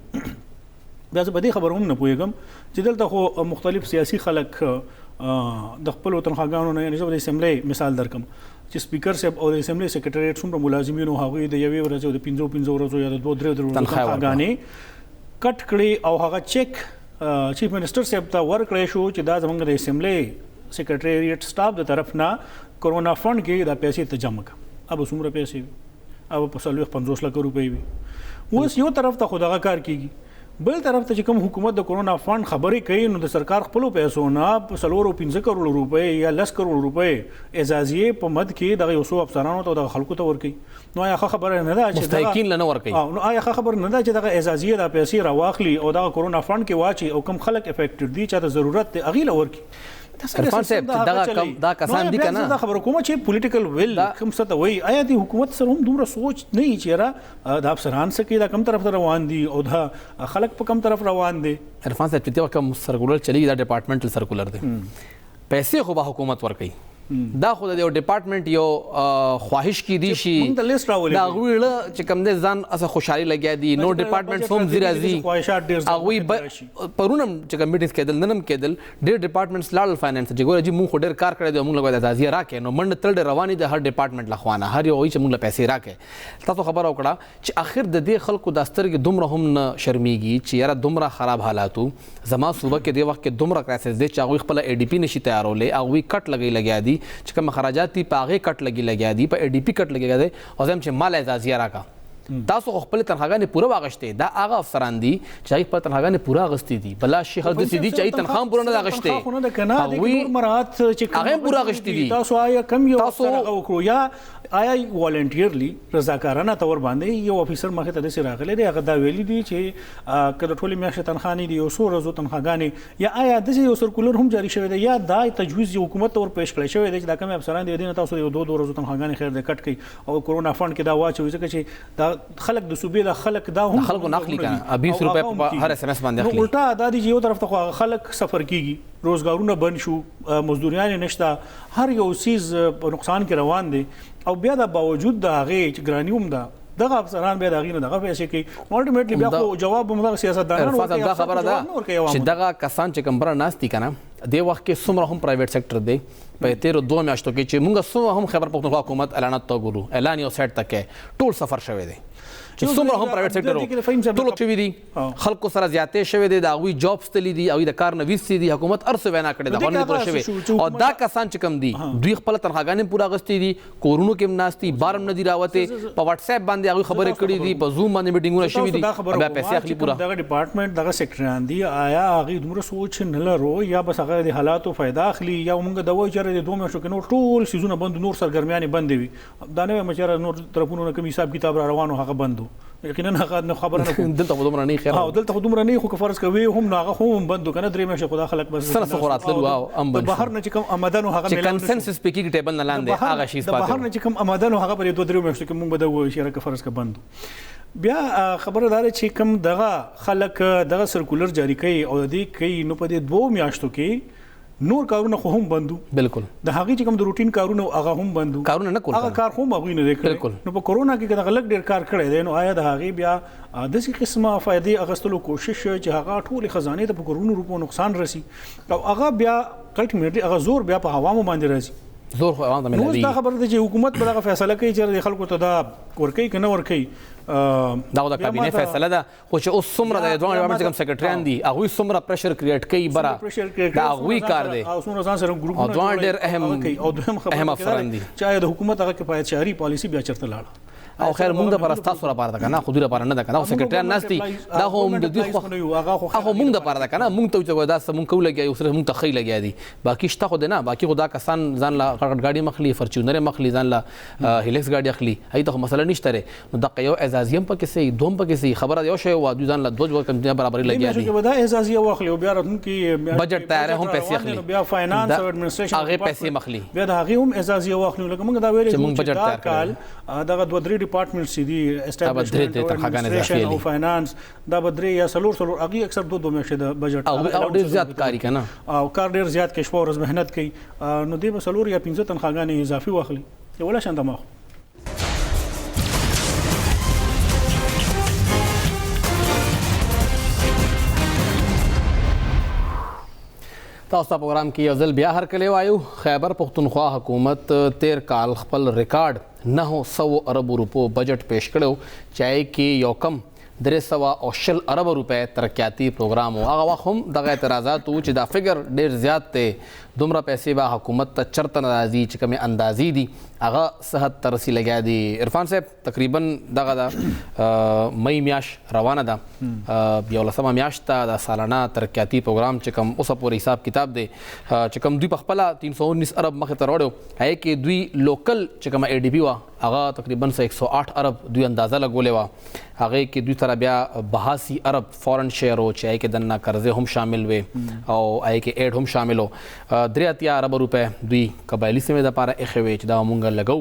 B: بیا زه په دې خبره هم نه پوهېږم چې دلته خو مختلف سیاسي خلک د خپلو تنخواګانو نه یعنې زه د اسمبلی مثال درکم چې سپیکر صاحب او د اسمبلی سیکریټریټ څومره ملازمینو هغوی د یوې ورځې او د 5 ورځو یا د 2-3 ورځو تنخواګانې کټ کړي او هغه چیک چیف منسٹر صاحب ته ورکړی شو چې دا زموږ د اسمبلی سیکریټریټ سټاف د طرف نه کرونا فنډ کې دا پیسې ته جمع کړه اب څومره پیسې وي اب په 50 لک روپۍ وي اوس یو طرف ته خو دغه کار کیږي بل طرف ته چې کوم حکومت د کرونا فنډ خبرې کوي نو د سرکار خپلو پیسو نه په 4-5 کروڑ روپۍ یا 10 کروڑ روپۍ اعزازیه په مد کې دغه یو څو افسرانو ته د خلکو ته ورکوي نو آیا خبره نه ده چې
A: مستحقین نه ورکوي
B: نو آیا خبره نه ده چې دغه اعزازیه د پیسې راواخلي او دغه کرونا فنډ کې واچي او کم خلک افیکټډ دي چې د ضرورت ته اغیله ورکي
A: عرفان صاحب دا کسان دي کنه
B: دا خبره کومه چې پولیټیکل ویل کوم څه ته وایي آیا د حکومت سره هم دومره سوچ نه وي چې را د افسران سره کې دا کم طرف ته روان دي او دا خلک په کم طرف روان دي
A: عرفان صاحب چې کوم سرکولر چلی دا ډپارټمنټل سرکولر دی پیسې خو به حکومت ورکوي دا خو د یو ډپارټمنټ یو خواهش کی دی شي دا غوړه چې کوم د ځان اسه خوشحالي لګیا دي نو ډپارټمنټ هم زیرازي هغه پرونم چې کوم میټینګ کېدل ننم کېدل ډېر ډپارټمنټس لاړ فاینانس چې ګوره چې مونږ ډېر کار کړی دی مونږ لګوي د ازازي راکې نو منډ تل رواني د هر ډپارټمنټ لخوانه هر یو چې مونږ پیسې راکې تاسو خبر او کړه چې اخر د دې خلکو د سترګې دومره هم نه شرمېږي چې یاره دومره خراب حالاتو زما صوبه کې د وخت کې دومره کرایسس دی چې هغه خپل ای ډي پی نشي تیارولې هغه کټ لګیا دي چې کوم خراجات دي په هغه کټ لګیا دي په ای ډي پی کټ لګیا دي او زم چې مال اعزازیه راکا تاسو خپل تنخواګانې پوره واغشته دا هغه افسران دي چې خپل تنخواګانې پوره غستې دي بلا شیخ د سیدی چې تنخواه پوره نه غشته
B: هغه مراد چې
A: هغه پوره غشتي دي
B: تاسو آیا کم یو افسر وکړو یا آیا والنټیرلی رضاکارانه تور باندې یو افیسر مخه ته سره راغلی دی هغه دا ویلي دي چې کله ټولې میاشتې تنخواه نه دي یو څو ورځو تنخواګانې یا آیا د یو سرکولر هم جاری شوی دی یا دا تجویز حکومت تور پیش کړی شوی دی چې دا کوم افسران دي دین تاسو یو 2 ورځو تنخواګانې خیر دې کټ کړي او کرونا فنډ کې دا واچوي چې دا خلک د صوبې د خلک دا هم
A: خلکو ناخلی کنه 20 روپے په هر اس ام اس باندې اخلي
B: الټا دا دی یو طرف ته خلک سفر کیږي روزګارونه بند شو مزدوریان نشته هر یو چیز په نقصان کې روان دي او بیا د باوجود د هغه چې ګرانی هم ده دغه افسران بیا دغه نه دغه پیسې کوي الټیمیټلی بیا خو جواب هم سیاستدانانو
A: ورکوي دا خبره ده چې دغه کسان چې کمبره ناس دي کنه د وخت کې څومره هم پرایویټ سېکټر دی په تیرو 2 میاشتو کې چې موږ څومره هم خیبر پښتونخوا حکومت اعلانات ته ګورو اعلان یو سایت ته کې ټول سفر شوی دی چې څومره هم پرایویټ سېکټر ټول شوي دي خلکو سره زیاتې شوی دی د هغوی جابس تللی دي هغوی د کار نه ویستې دي حکومت هر څه وینا کړې ده غونډې پوره شوې او دا کسان چې کوم دي دوی خپله تنخواګانې پوره اخیستې دي کورونو کې هم ناست دي بار هم نه دي راوتې په واټساپ باندې هغوی خبرې کړې دي په زوم باندې میټینګونه شوي دي بیا پیسې اخلي پوره
B: دغه ډپارټمنټ دغه سیکټران دي آیا هغوی دومره سوچ نه لرو یا بس هغه د حالاتو فایده اخلي یا موږ د وایو چېرې د 2 میاشتو کې نور ټول سیزونه بند نور سرګرمیانې بندې وي دا نه وایم چېرې نور طرفونو نه کوم حساب کتاب را روان و هغه بند و یقینا هغه خبره نه کوم
A: دلته خو دومره نه خیر
B: دلته خو دومره نه خو که فرض کوي هم هغه هم بند کنه 3 میاشتې خدا خلک بس
A: سره څه راتللو او ام بند
B: بهر نه چې کوم آمدن هغه
A: چې کنسنسس پکې ټیبل نه لاندې هغه شی
B: سپاته بهر نه چې کوم آمدن هغه پر 2-3 میاشتې کې موږ به د شرکت فرض کا بند بیا خبره دار چې کوم دغه خلک دغه سرکولر جاری کوي او د دې کوي نو په دې 2 میاشتو کې نور کارونه خو هم بندو
A: بالکل
B: د هغې چې کوم د روټین کارونه هغه هم بندو
A: کارونه نه کول
B: هغه کار خو هم هغوی نه دی کړی نو په کرونا کې دغه لږ ډېر کار کړی دی نو آیا د هغې بیا داسې قسمه فایدې اخیستلو کوشش چې هغه ټولې خزانې ته په کروڑونو روپو نقصان رسي او هغه بیا الټیمیټلی هغه زور بیا په عوامو باندې راځي
A: زور خو عوام ته ملي
B: نو دا خبره ده چې حکومت به دغه فیصله کوي چې خلکو ته دا ورکوي که نه ورکوي
A: دا د کابینه فیصله ده خو چې اوس څومره د دوه ډیپارټمنټ کوم سیکریټریان دي هغوی څومره پریشر کریټ کوي بره دا هغوی کار دی
B: او څومره ځان سره ګروپونه
A: او دوه ډېر اهم افراد دي
B: چې آیا د حکومت هغه کفایت شهري پالیسي بیا چېرته لاړه
A: او خیر موږ د پاره تاسو لپاره ده کنه خو دوی لپاره نه ده کنه او سیکریټریان ناشتي دا هم د دوی خو هغه موږ د لپاره ده کنه موږ ته چې دا څه موږ کوو لګیا یو سره موږ ته خې لګیا دي باقي شته خو نه باقي خو دا کسان ځان لا غاډي مخلي فورچونر مخلي ځان لا هیلکس غاډي اخلي هیته مسله نشته نو دا یو اعزازیم پکې سي دوم پکې سي خبره یو شی و دوی ځان لا دوه کمپنی برابر لګیا دي
B: دا اعزازیه واخلي او بیا راتلونکي
A: بجټ تیار هم پیسې اخلي
B: بیا فاینانس او ایڈمنسټریشن
A: هغه پیسې مخلي
B: بیا دا هغه هم اعزازیه واخلي لکه موږ دا ویل چې بجټ تیار کړل دا د 2-3 ډپارټمنټ سي دي اسټابلیشمنت او فاینانس دا بدري یا سلور اغي اکثر 2 میاشتې د بجټ
A: او ډیر زیات کاری کنه
B: او کار ډیر زیات کې شپه ورځ مهنت کوي نو دی به سلور یا 15 تنخواګانې اضافي واخلي ولا شان دماغ
A: تاسو په پروګرام کې یو ځل بیا هرکلی وایو خیبر پښتونخوا حکومت 13 کال خپل ریکارډ 900 ارب روپو بجټ پیش کړو چې کې یو کم 300 ارب روپے ترقیاتی پروګرام او هغه وخت هم دغه اعتراضات و چې دا فګر ډیر زیات ته دومره پیسې به حکومت ته چرته ناراضي چې کومه اندازې دي هغه 77 لګیا دي عرفان صاحب تقریبا دغه د مئی میاش روانه ده یو لسمه میاشت د سالانه ترقیاتی پروګرام چې کوم اوسه پورې حساب کتاب دی چې کوم دوی په خپل 319 ارب مخې ته راوړو هغه کې دوی لوکل چې کوم اي ډي بي وا هغه تقریبا 108 ارب دوی اندازه لګولې وا هغه کې دوی سره بیا 82 ارب فورن شیر او چې هغه کې دنه قرضې هم شامل وي او هغه کې ایډ هم شامل و 3 ارب روپے دوی قبایلی سیمې د لپاره اخوي چې دا مونږ لګو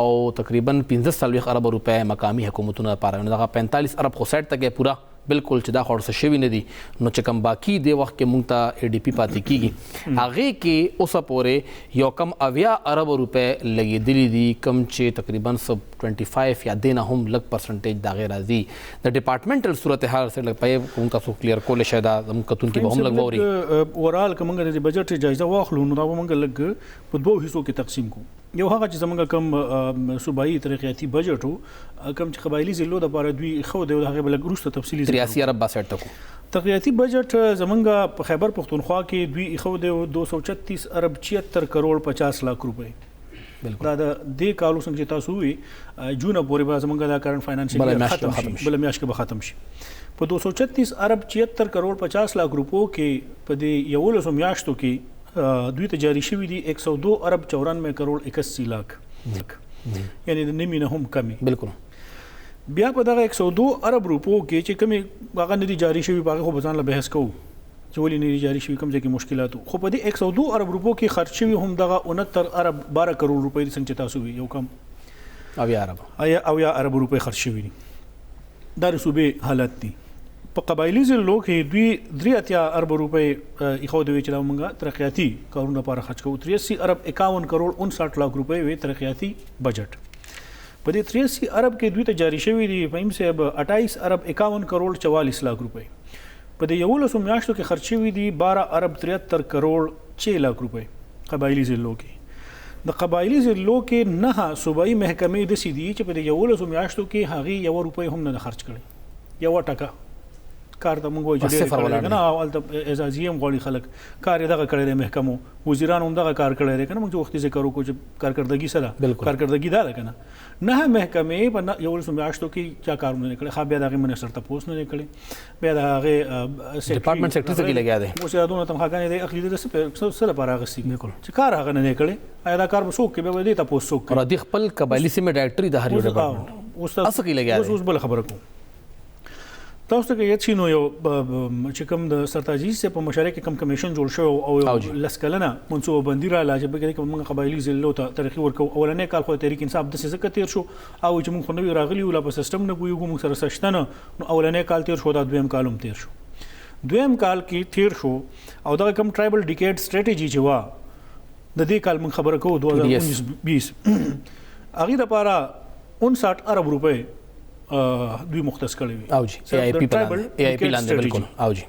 A: او تقریبا 15 ارب روپے مقامی حکومتونو لپاره نو دا 45 ارب خو سیټ تک پورا بالکل چې دا خورس شوی نه دي نو چې کوم باقی دی وخت کې مونږ ته اي ډي پی پاتې کیږي هغه کې اوسه پورې یو کم 80 ارب روپے لګیدلی دي کم چې تقریبا 25 یا دینه هم لګ پرسنټیج دا غیر راځي د ډپارټمنټل صورتحال سره لګ پې کوم تاسو کلیر کول شي دا زموږ کتون کې به هم لګ ووري
B: اورال کومه د بجټ جایزه واخلو نو دا موږ لګ په دوه حصو کې تقسیم کو یو هغه چې زمونږ کوم صوبایي ترقیاتي بجټ وو کوم چې قبایلی ضلعو دپاره دوی خو دی هغې به لږ وروسته تفصیلي
A: 83 ارب 62 ټکو
B: ترقیاتي بجټ زمونږ په خیبر پښتونخوا کې دوی خو دی 236 ارب 76 کروڑ 50 لاکھ روپے دا د دې کالو څنګه چې تاسو وی جون پورې به زمونږ دا کرنٹ فاینانشل ختم شي بل میاشت کې به ختم شي په 236 ارب 76 کروڑ 50 لاکھ روپو کې په دې یولسو میاشتو کې دوی ته جاری شوي دي 102 ارب 94 کروڑ 81 لاکھ یعنی د نیمې نه هم کمی
A: بالکل
B: بیا په دغه 102 ارب روپو کې چې کمی هغه نه دي جاری شوي هغه خو به ځان له بحث کوو چې ولې نه دي جاری شوي کوم ځای کې مشکلات خو په دې 102 ارب روپو کې خرچ شوي هم دغه 69 ارب 12 کروڑ روپۍ دي څنګه چې تاسو وی یو کم او یا ارب روپۍ خرچ شوي دي دا د صوبې حالت دي په قبایلی ضلعو کې دوی 83 ارب روپۍ ایښودوي چې دا موږ ترقیاتي کارونو لپاره خرچ کوو 83 ارب 51 کروڑ 59 لاکھ روپۍ وي ترقیاتي بجټ په دې 83 ارب کې دوی ته جاری شوي دي فهیم صاحب 28 ارب 51 کروڑ 44 لاکھ روپۍ په دې یولسو میاشتو کې خرچ شوي دي 12 ارب 73 کروڑ 6 لاکھ روپۍ قبایلی ضلعو کې د قبایلی ضلعو کې نه صوبایي محکمې داسې دي چې په دې 11 میاشتو کې هغې 1 روپۍ هم نه خرج کړی 1 ټکه کار ته موږ وایو چې ډېر کړی نه هلته اعزازي هم غواړي خلک کار یې دغه کړی دی محکمو وزیران هم دغه کار کړی دی که نه موږ چې وختي ذکر وکړو چې کارکردګي څه ده کارکردګي دا ده که نه نه محکمې په 11 میاشتو کې چا کارونه نه کړی بیا د هغې منسټر تپوس نه دی کړی بیا د هغې
A: ډپارټمنټ سیکرټري څه کې لګیا دی
B: اوس یې دونه تنخواګانې دی اخلي دی څه لپاره اخیستي چې کار هغه نه دی کړی آیا دا کار به څوک کوي بیا به دې تپوس څوک کوي
A: اور د خپل قبایلي سیمې ډایرکټري د هر یو ډپارټمنټ
B: اوس څه کې لګیا دی اوس بل خبره کوم تاسو ته یاد شي نو یو چې کوم د سرتاجي سه په مشارکت کې کم کمیشن جوړ شو او لسکلنه منصوبه بندي را لاجه به کې موږ قبایلی ضلعو ته تاریخي ورکو اولنې کال خو تحریک انصاف د څه ذکر تیر شو او چې موږ خو نو راغلی ولا په سیستم نه ګویو موږ سره سشتنه نو اولنې کال تیر شو دا دویم کالم تیر شو دویم کال کې تیر شو او دا کم ټرایبل ډیکیډ سټریټجی چې وا د دې کال موږ خبره کوو 2019-20 هغه لپاره 59 ارب روپے دوی مختص کړی وي
A: او جی ای پی لاندې بالکل او جی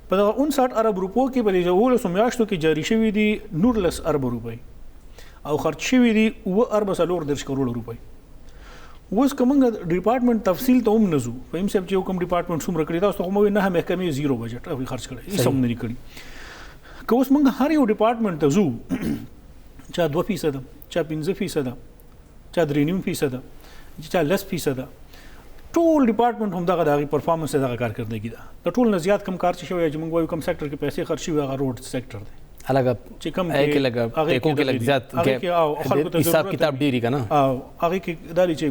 B: په 59 ارب روپو کې په دې 11 میاشتو کې جاری شوی دي 19 ارب روپۍ او خرج شوی دي 9 ارب 40 کروڑ روپۍ اوس کومه ډپارټمنټ تفصیل ته هم نزو فهم صاحب چې کوم ډپارټمنټ څومره کړی دا اوس کومه نه محکمې زیرو بجټ او خرج کړی هیڅ هم نه کړی که اوس موږ هر یو ډپارټمنټ ته زو چا 2% چا 15% چا 3.5% چا 10% ټول ډپارټمنټ هم دغه دغه پرفارمنس دغه کارکردګي ده د ټول نه زیات کم کار چې شوی چې موږ وایو کم سېکټر کې پیسې خرچ شوی هغه روډ سېکټر دی
A: الګ چې کم کې لګا ټیکو کې لګ زیات کې حساب کتاب ډیری کنه
B: او هغه کې دالي چې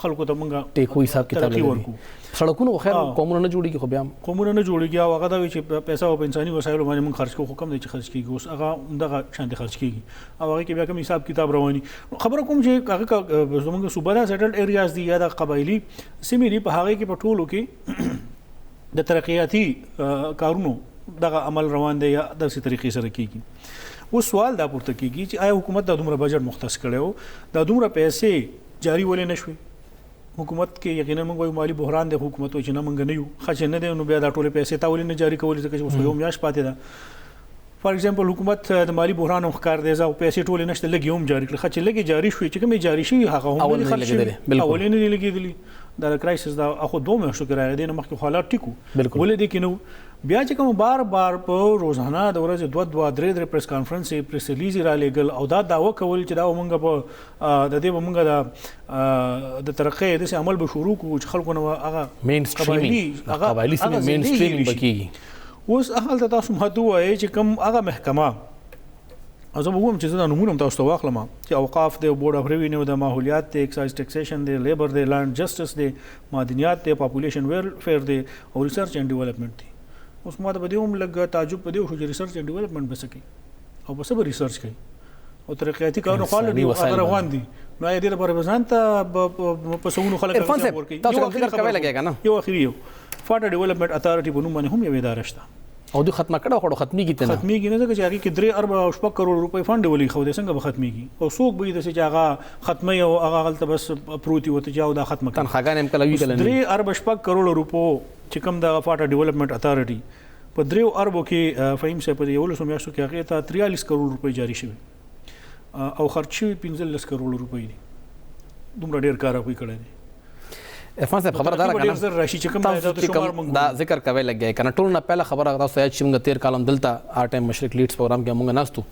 B: خلکو ته موږ
A: ټیکو حساب کتاب ورکو سړکونو خیر قومونه نه جوړیږي خو بیا
B: قومونه نه جوړیږي او هغه دا چې پیسې او انساني وسایل باندې موږ خرج کوو کم دي چې خرج کیږي اوس هغه دغه شانتي خرج کیږي او هغه کې بیا کوم حساب کتاب رواني خبره کوم چې هغه زموږ صوبه دا سیټلډ ایریاز دي یا د قبایلی سیمې دي په هغه کې په ټولو کې د ترقیاتي کارونو دغه عمل روان دی یا د څه طریقې سره کیږي اوس سوال دا پورته کیږي چې آیا حکومت د دومره بجټ مختص کړو د دومره پیسې جاری ولې نشوي حکومت کې یقینا موږ وایو مالی بحران دی حکومت وایي چې نه موږ نه یو خچ نه دی نو بیا دا ټول پیسې تا ولې نه جاری کول ځکه چې اوس یو میاش پاتې ده فار ایگزامپل حکومت د مالی بحران مخکار دی ځو پیسې ټول نشته لګي هم جاری کړ خچ لګي جاری شوی چې کوم جاری شوی هغه هم نه خرج شوی اولین نه لګیدلی دا کرایسس دا اخو 2 میاشتو کې راغی نه مخکې حالات ټیکو ولې دي کې نو بیا چې کوم بار په روزانه د ورځې 2-3 پریس کانفرنس پریس ریلیز را لګل او دا داوا کول چې دا مونږ په د دې مونږ د ترقی د عمل به شروع کوو چې خلکو نو هغه
A: مین سټریمینګ قبایلی سیمه مین سټریمینګ بکیږي
B: اوس هغه تاسو مهدو وایي چې کوم هغه محکمه ازم وګورم چې زه نمونه تاسو ته واخلم چې اوقاف دی بورډ اف ریوینیو د ماحولیات دی ایکسایز ټیکسیشن دی لیبر دی لانډ جسټس دی معدنیات دی پاپولیشن ویلفیر دی او ریسرچ اینڈ ډیولپمنٹ دی اوس ما ته بده هم لګ تعجب پدې شو چې ریسرچ اینڈ ډیولپمنٹ بسکی او بس به ریسرچ کوي او ترقیاتي کارونه خپل دی روان دي نو اې دې لپاره ځان ته په سونو خلک
A: ورکړي تاسو ذکر کوي لګیږي نه
B: یو اخیری فاټر ډیولپمنٹ اتھارټي په نوم باندې هم یو اداره شته
A: او دوی ختمه کړه خو ختمي کیته نه
B: ختمي کینه ځکه چې هغه کې 3 ارب او 6 کروڑ روپۍ فند ولي خو د څنګه به ختمي کی او څوک به د چې هغه ختمه او هغه غلطه بس پروتي وته جاو دا ختمه
A: تنخواګان هم کلوي کله
B: 3 ارب 6 کروڑ روپو چې کوم د فاټر ډیولپمنٹ اتھارټي په 3 اربو کې فهم شه په 11 میاشتو کې هغه ته 43 کروڑ روپۍ جاری شوی او خرچ شوی 15 کروڑ روپۍ دي دومره ډیر کار کوي کړی دی
A: عرفان صاحب خبردار کنه دا ذکر کوي لګي کنه ټول نه پهله خبره تاسو یاد چې موږ 13 کالم دلته آر ټایم مشرق لیډز پروګرام کې موږ ناستو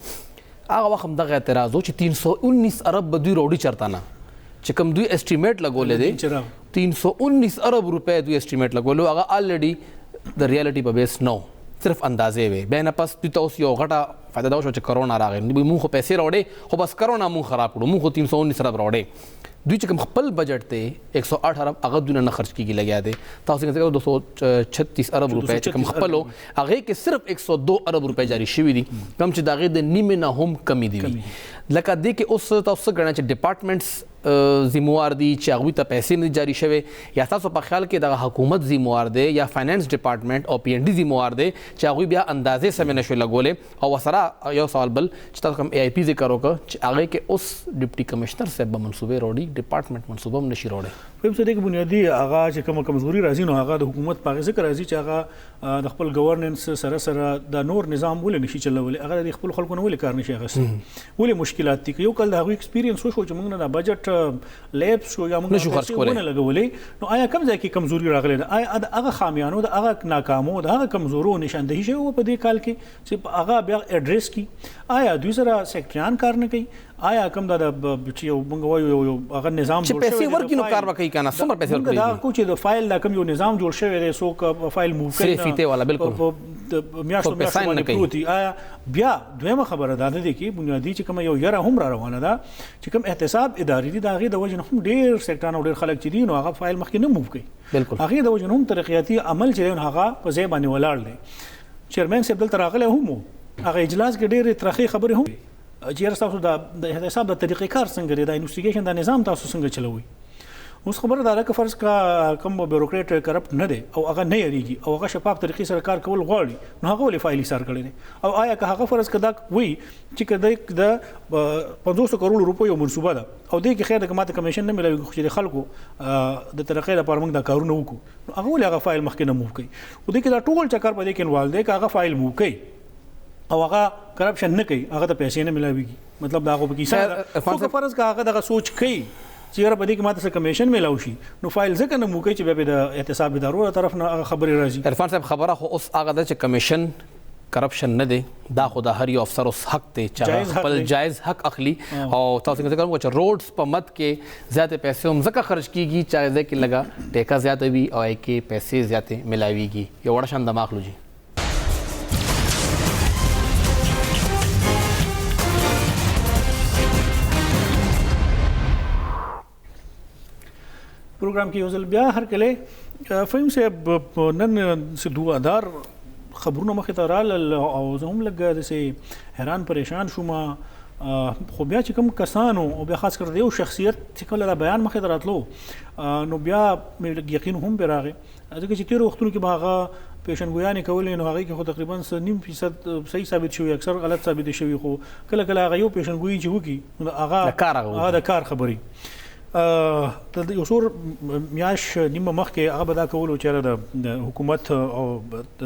A: هغه وخت دغه اعتراض و چې 319 ارب بدوی روډي چرتا نه چې کوم دوی اسټیمیټ لګولې دي 319 ارب روپے دوی اسټیمیټ لګولو هغه الریډي د ریالټي په بیس نو صرف اندازې وي بیا نه پس تاسو یو غټه فائدہ دا شو چې کرونا راغی موږ خو پیسې راوړې خو بس کرونا موږ خراب کړو موږ 319 ارب راوړې دوی چې کوم خپل بجټ ته 108 ارب هغه دونه نه خرج کیږي لګیا دي تاسو څنګه 236 ارب روپے چې کوم خپلو هغه کې صرف 102 ارب روپے جاری شوی دي کم چې داغه د نیمه نه هم کمی دي لکه دې کې اوس تاسو غواړئ چې ډپارټمنټس ذمہوار دي چې هغه ته پیسې نه جاری شوی یا تاسو په خیال کې د حکومت ذمہوار دي یا فاینانس ډپارټمنټ او پی ان ډي ذمہوار دي چې هغه بیا اندازې سم نه شوی لګولې او وسره یو سوال بل چې تاسو کوم ای آی پی ذکر وکړه چې هغه کې اوس ډیپټي کمشنر صاحب منصوبې روړي ډپارټمنټ منصوبه هم نشي راوړی.
B: په څه کې بنیادی هغه چې کوم کمزوري راځي نو هغه د حکومت په ذکر راځي چې هغه د خپل گورننس سره سره د نور نظام ولې نشي چلولای، هغه د خپل خلکو نه ولې کار نشي اخیستلی، ولې مشکلات دي. یو کله د هغوی ایکسپیرینس وشو چې موږ نه د بجټ لیبس شو یا موږ
A: نشو خرڅ کولی
B: نه لګولې، نو آیا کوم ځای کې کمزوري راغلی ده؟ آیا د هغه خامیانو د هغه ناکامو د هغه کمزورو نشاندهي شوی په دې کال کې چې هغه بیا اډریس کی؟ آیا دوی سره سیکټریان کار نه کوي؟ آیا کوم د چې موږ وایو هغه نظام
A: چې پیسې ورکړي نو کار وکړي کنه څومره پیسې ورکړي
B: دا کو چې د فایل دا کوم یو نظام جوړ شوی دی څوک فایل موو کوي
A: صرف فیته والا بالکل
B: میاشتو باندې پروتي. آیا بیا دویمه خبره ده کې بنیادی چې کوم یو یره هم را روانه ده چې کوم احتساب اداري دي دا غي د وجه هم ډیر سیکټران او ډیر خلک چې دي نو هغه فایل مخکې نه موو کوي
A: بالکل
B: هغه د وجه هم ترقیاتی عمل چې هغه په ځای باندې ولاړ دی. چیرمن صاحب دلته راغلی هم هغه اجلاس کې ډیر ترخی خبرې هم چې تاسو د احتساب د طریقې کار څنګه لري، د انویسټیګیشن د نظام تاسو څنګه چلوي. اوس خبره دا ده که فرض کا کوم بیوروکریټ کرپټ نه دی او هغه نه یریږي او هغه شفاف طریقې سره کار کول غواړي نو هغه ولې فایل ایثار کړی دی؟ او آیا که هغه فرض کدا وي چې کدا د 500 کروڑ روپیو منصوبه ده او دې کې خیر د کماته کمیشن نه ملوي چې خلکو د طریقې لپاره موږ دا کارونه وکړو نو هغه ولې هغه فایل مخکې نه موو کوي؟ او دې کې دا ټول چکر په دې کې انوالو دی که هغه فایل موو کوي او هغه کرپشن نه کوي هغه ته پیسې نه ملاويږي. مطلب دا هغه کې څه فرض کا هغه دغه سوچ کوي چې یاره په دې کې ماته څه کمیشن ملاو شي نو فایل ځکه نه موکي چې بیا د احتساب ادارو طرف نه هغه خبرې راځي.
A: عرفان صاحب خبره خو اوس هغه ده چې کمیشن کرپشن نه دی، دا خو د هر یو افسر اوس حق دی چې خپل جایز حق اخلي. او تاسو څنګه کوم چې روډز په مت کې زیاته پیسې هم ځکه خرج کیږي چې ځکه کې لگا ټیکا زیاته وي او کې پیسې زیاته ملاويږي. یو وړ شان دماغ لوجي
B: پروګرام کې یو ځل بیا هر کله فهم صاحب نن څه دوادار خبرونه مخې ته رال او زه هم لږ داسې حیران پریشان شوم. خو بیا چې کوم کسانو او بیا خاص کر یو شخصیت چې کله دا بیان مخې ته راتلو نو بیا مې یقین هم پرې راغی ځکه چې تېرو وختونو کې به هغه پیشنګویانې کولې نو هغې کې خو تقریبا 9% صحیح ثابت شوي اکثر غلط ثابت شوي خو کله کله هغه یو پیشنګویي چې وکړي نو هغه د کار خبرې د یو څور میاش نیمه مخکې هغه به دا کولو چې د حکومت او د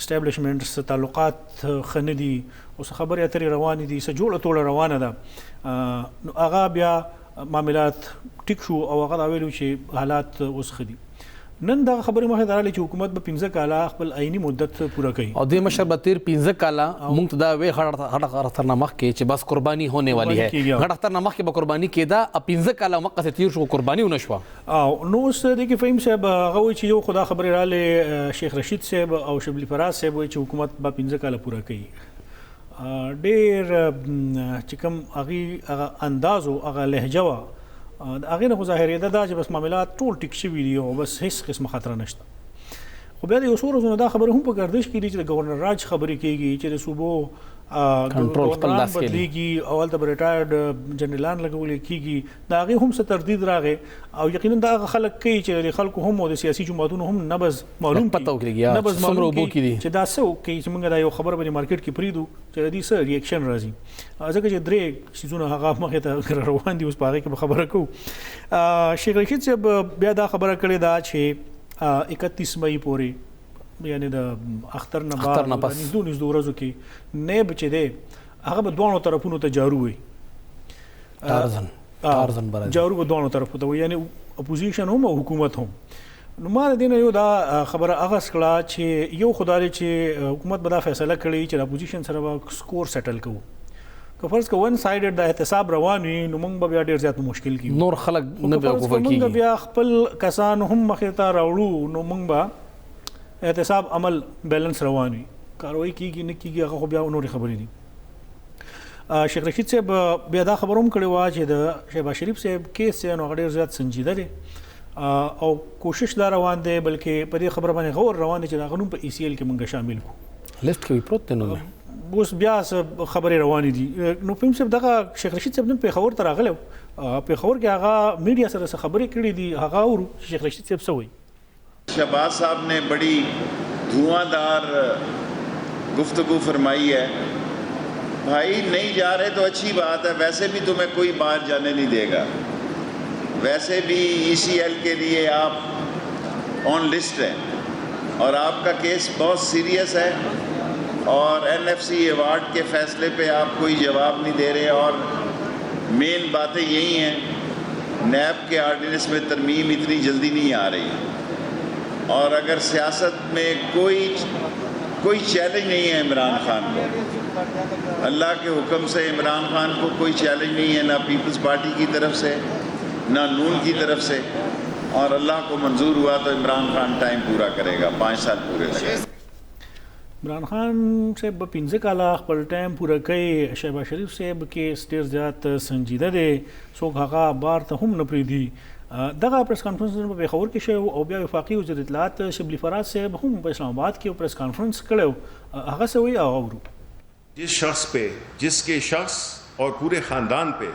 B: اسټابلیشمنټس تعلقات ښه نه دي اوس خبرې اترې روانې دي څه جوړه توړه روانه ده نو هغه بیا معاملات ټیک شو او هغه دا ویلو چې حالات اوس ښه دي. نن دا خبرې مخې ته راغلې چې حکومت به 15 کاله خپل عیني مدت پوره کوي او
A: دې مشر به تیر 15 کاله موږ ته دا وی غړ اختر نامه کې چې بس قرباني होने والی है غړ اختر نامه کې به قرباني کېدا 15 کاله مقصد تیر شو قرباني ونه شو.
B: او نو څه دې کې فهم صاحب هغه چې یو خدا خبرې رااله شیخ رشید صاحب او شبلی فراز صاحب چې حکومت به 15 کاله پوره کوي. ډېر چې کوم هغه انداز او هغه لهجه وا هغه نه ظاهري ده چې بس معاملات ټول ټیک شوي دي او بس هیڅ قسم خطر نشته. خو بیا د یو څو ورځو دا خبره هم په ګردش کې دي چې د گورنر راج خبرې کېږي چې د صوبو
A: کنټرول خپل لاس کې
B: بدلېږي او هلته به ریټایرډ جنرالان لګولی کېږي د هغې هم څه تردید راغی او یقینا دا هغه خلک کوي چې د خلکو هم او د سیاسي جماعتونو هم نبض معلوم
A: نبض معلوم کړي
B: چې دا څه کوي چې موږ دا یو خبره باندې مارکیټ کې پریدو چې د دې څه ریاکشن راځي ځکه چې درې شیزونه هغه مخې ته روان دي اوس په هغې کې به خبره کوو. شیخ رشید صاحب بیا دا خبره کړې ده چې 31 مئی پورې یعنی د اختر نه بعد نږدې ورځو کې نیب چې دی هغه به دوانو طرفونو ته جارو وي
A: تارزن
B: جارو به دوانو طرفو ته وي یعنی اپوزیشن هم او حکومت هم. نو ما د دې نه یو دا خبره اغاز کړه چې یو خدای چې حکومت به دا فیصله کړي چې د اپوزیشن سره به سکور سیټل کوو که فرض که ون سایډډ د احتساب روان وي نو موږ به بیا ډېر زیات مشکل کېږي
A: نور خلک نه به وقوفه کېږي
B: موږ بیا خپل کسان هم مخې ته راوړو نو موږ به احتساب عمل بیلنس روان وي کاروایی کېږي نه کېږي هغه خو بیا نورې خبرې دي. شیخ رشید صاحب بیا دا خبره هم کړې وه چې د شهباز شریف صاحب کیس دی نو هغه ډېر زیات سنجیده دی او کوشش دا روان دی بلکې په دې خبره باندې غور روان دی چې د هغه نوم په ECL کې موږ شامل کړو
A: لیست کې پروت دی نو
B: اوس بیا خبرې روانې دي. نو فهم صاحب دغه شیخ رشید صاحب نن پېښور ته راغلی پېښور کې هغه میډیا سره څه خبرې کړې دي هغه اورو چې شیخ رشید صاحب څه وایي.
C: شہباز صاحب نے بڑی دھواں گفتگو فرمائی ہے. بھائی نہیں جا رہے تو اچھی بات ہے، ویسے بھی تمہیں کوئی باہر جانے نہیں دے گا. ویسے بھی ECL کے لیے آپ آن لسٹ ہیں اور آپ کا کیس بہت سیریس ہے اور NFC ایوارڈ کے فیصلے پہ آپ کوئی جواب نہیں دے رہے، اور مین باتیں یہی ہیں نیب کے آرڈیننس میں ترمیم اتنی جلدی نہیں آ رہی، اور اگر سیاست میں کوئی چیلنج نہیں ہے عمران خان کو، اللہ کے حکم سے عمران خان کو کوئی چیلنج نہیں ہے، نہ پیپلز پارٹی کی طرف سے نہ نون کی طرف سے، اور اللہ کو منظور ہوا تو عمران خان ٹائم پورا کرے گا، 5 سال پورے ہو جائیں۔
B: عمران خان صاحب 15 کاله خپل ټایم پوره کوي. شهباز شریف صاحب کیس ډېر زیات سنجیده دی، څوک هغه بار ته هم نه پرېږدي. دغه پریس کانفرنس په پېښور کې شوی او بیا وفاقي وزیر اطلاعات شبلی فراز صاحب هم په اسلام آباد کې پریس کانفرنس کړی، هغه څه وایي هغه اورو.
D: جس شخص پہ، جس کے شخص اور پورے خاندان پہ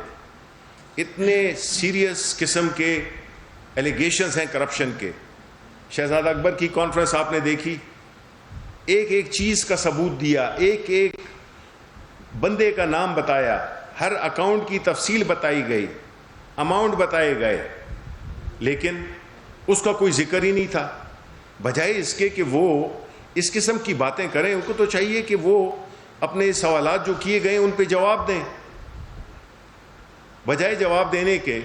D: اتنے سیریس قسم کے ایلیگیشنز ہیں کرپشن کے، شہزادہ اکبر کی کانفرنس آپ نے دیکھی، ایک ایک چیز کا ثبوت دیا، ایک ایک بندے کا نام بتایا، ہر اکاؤنٹ کی تفصیل بتائی گئی، اماؤنٹ بتائے گئے، لیکن اس کا کوئی ذکر ہی نہیں تھا. بجائے اس کے کہ وہ اس قسم کی باتیں کریں، ان کو تو چاہیے کہ وہ اپنے سوالات جو کیے گئے ان پہ جواب دیں. بجائے جواب دینے کے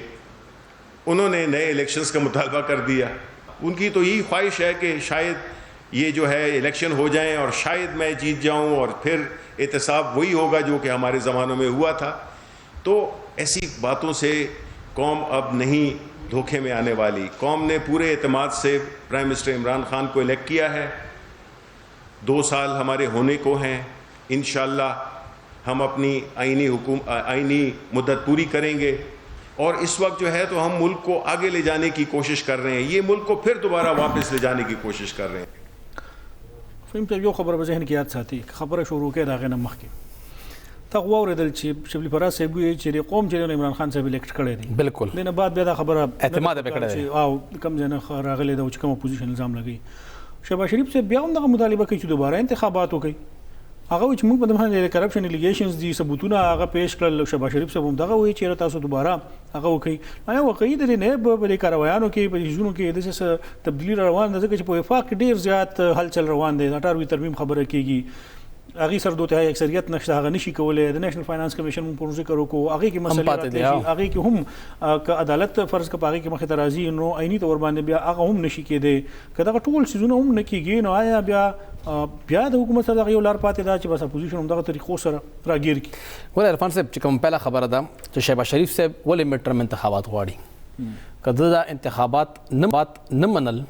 D: انہوں نے نئے الیکشنز کا مطالبہ کر دیا. ان کی تو یہی خواہش ہے کہ شاید یہ جو ہے الیکشن ہو جائیں اور شاید میں جیت جاؤں اور پھر احتساب وہی ہوگا جو کہ ہمارے زمانوں میں ہوا تھا. تو ایسی باتوں سے قوم اب نہیں دھوکے میں آنے والی. قوم نے پورے اعتماد سے پرائم منسٹر عمران خان کو الیکٹ کیا ہے. 2 سال ہمارے ہونے کو ہیں، انشاءاللہ ہم اپنی آئینی مدت پوری کریں گے، اور اس وقت جو ہے تو ہم ملک کو آگے لے جانے کی کوشش کر رہے ہیں، یہ ملک کو پھر دوبارہ واپس لے جانے کی کوشش کر رہے ہیں.
B: فهم ته یو خبره به ذهن کې یاد ساتي، خبره شروع کې دا غنه مخکې تا واوریدل چې شبلی فراز صاحب وی چې قوم چې عمران خان صاحب الیکټ کړی دی،
A: بالکل
B: دنه بعد بیا دا خبره
A: اعتماد به کړی دی
B: او کم ځنه راغلی دا چې کوم اپوزیشن الزام لګی. شهباز شریف صاحب بیا هم دغه مطالبه کوي چې دوباره انتخابات وکړي. هغه چې موږ په دغه باندې کرپشن الیګیشنز دي ثبوتونه هغه پیش کړل. شهباز شریف صاحب هم دغه وایي چې تاسو دوباره هغه وکړي. آیا واقعي د نه په کاروایانو کې په ژوند کې د څه تبدیلی روان ده، ځکه چې په وفاق کې ډیر زیات هلچل روان دی، 18 ترمیم خبره کیږي، هغه سر 2/3 اکثریت نشته، هغه نشي کولای. د نېشنل فاینانس کمیشن په ذکر وکړو، هغه کې مسله هغه کې هم ک عدالت فرض کا هغه کې مخه ترازی نو عیني تور باندې بیا هغه هم نشي کېده. کله ټول سيزونه هم نکېږي، نو آیا بیا د حکومت سره یو لار پاتې ده چې بس اپوزیشن هم دغه طریقو سره راګیر کی.
A: ول عرفان صاحب چې کوم پهلا خبره ده چې شهباز شریف صاحب ولې میډ ټرم انتخابات غواړي، کله دا انتخابات نه منل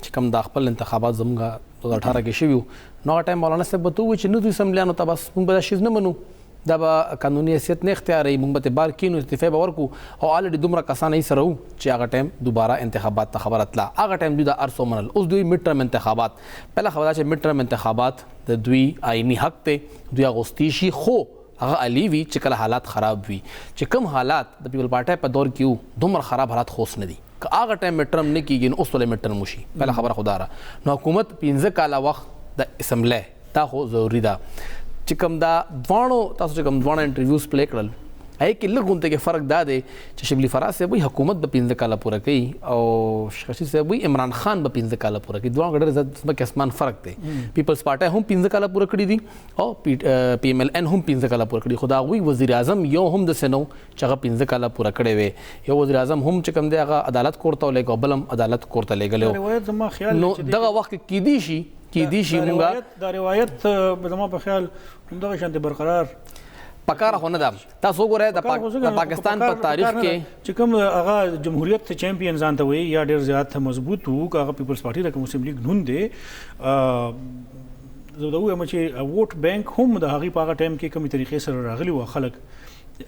A: چې کوم د خپل انتخابات زموږه 2018 کې شوی نو ټایم مولانا صاحب ته وی چې نو دوی سملیانو ته بس موږ به دا شیز نه منو، دا به قانوني حیثیت نه اختیاري، موږ به بار کینو استعفا به ورکو، او الریډي دومره کسان یې سره وو چې هغه ټایم دوباره انتخابات ته خبره تله، هغه ټایم دوی دا ارسو منل. اوس دوی میډ ټرم انتخابات، پهله خبره چې میډ ټرم انتخابات د دوی آئینی حق ته دوی اغوستی شي، خو هغه علی وی چې کله حالات خراب وي، چې کوم حالات د پیپل پارټي په دور کې وو دومره خراب حالات خوښ نه دي، که هغه ټایم میډ ټرم نه کیږي نو اوس ولې میډ ټرم وشي. پهله خبره خدا را نو حکومت 15 کاله وخت د اسمبلی دا خو ضروري ده چې کوم دا دواړو تاسو چې کوم دواړه انټرویوز پلی کړل هغې کې لږ غونته کې فرق دا دی چې شبلی فراز صاحب وایي حکومت به 15 کاله پوره کوي او شریف صاحب وایي عمران خان به 15 کاله پوره کوي. دواړو ډېر زیات ځمکې اسمان فرق دی. پیپلز پارټۍ هم 15 کاله پوره کړي دي او PMLN هم 15 کاله پوره کړي، خو د هغوی وزیر اعظم یو هم داسې نه و چې هغه 15 کاله پوره کړی وی. یو وزیر اعظم هم چې کوم دی هغه عدالت کور ته ولېږه او بل هم عدالت کور ته لېږلی و. نو دغه وخت کې کیدی شي مونږه
B: دا روایت زما په خیال همدغه شانتې برقرار
A: پکاره خو نه ده. تاسو وګورئ د پاکستان په تاریخ کې
B: چې کوم هغه جمهوریت چیمپئن ځان ته وایي یا ډېر زیات مضبوط وو، که هغه پیپلز پارټي د مسلم لیگ نون دی، زه دا وایم چې ووټ بینک هم د هغې په هغه ټایم کې کومې طریقې سره راغلي وو خلک.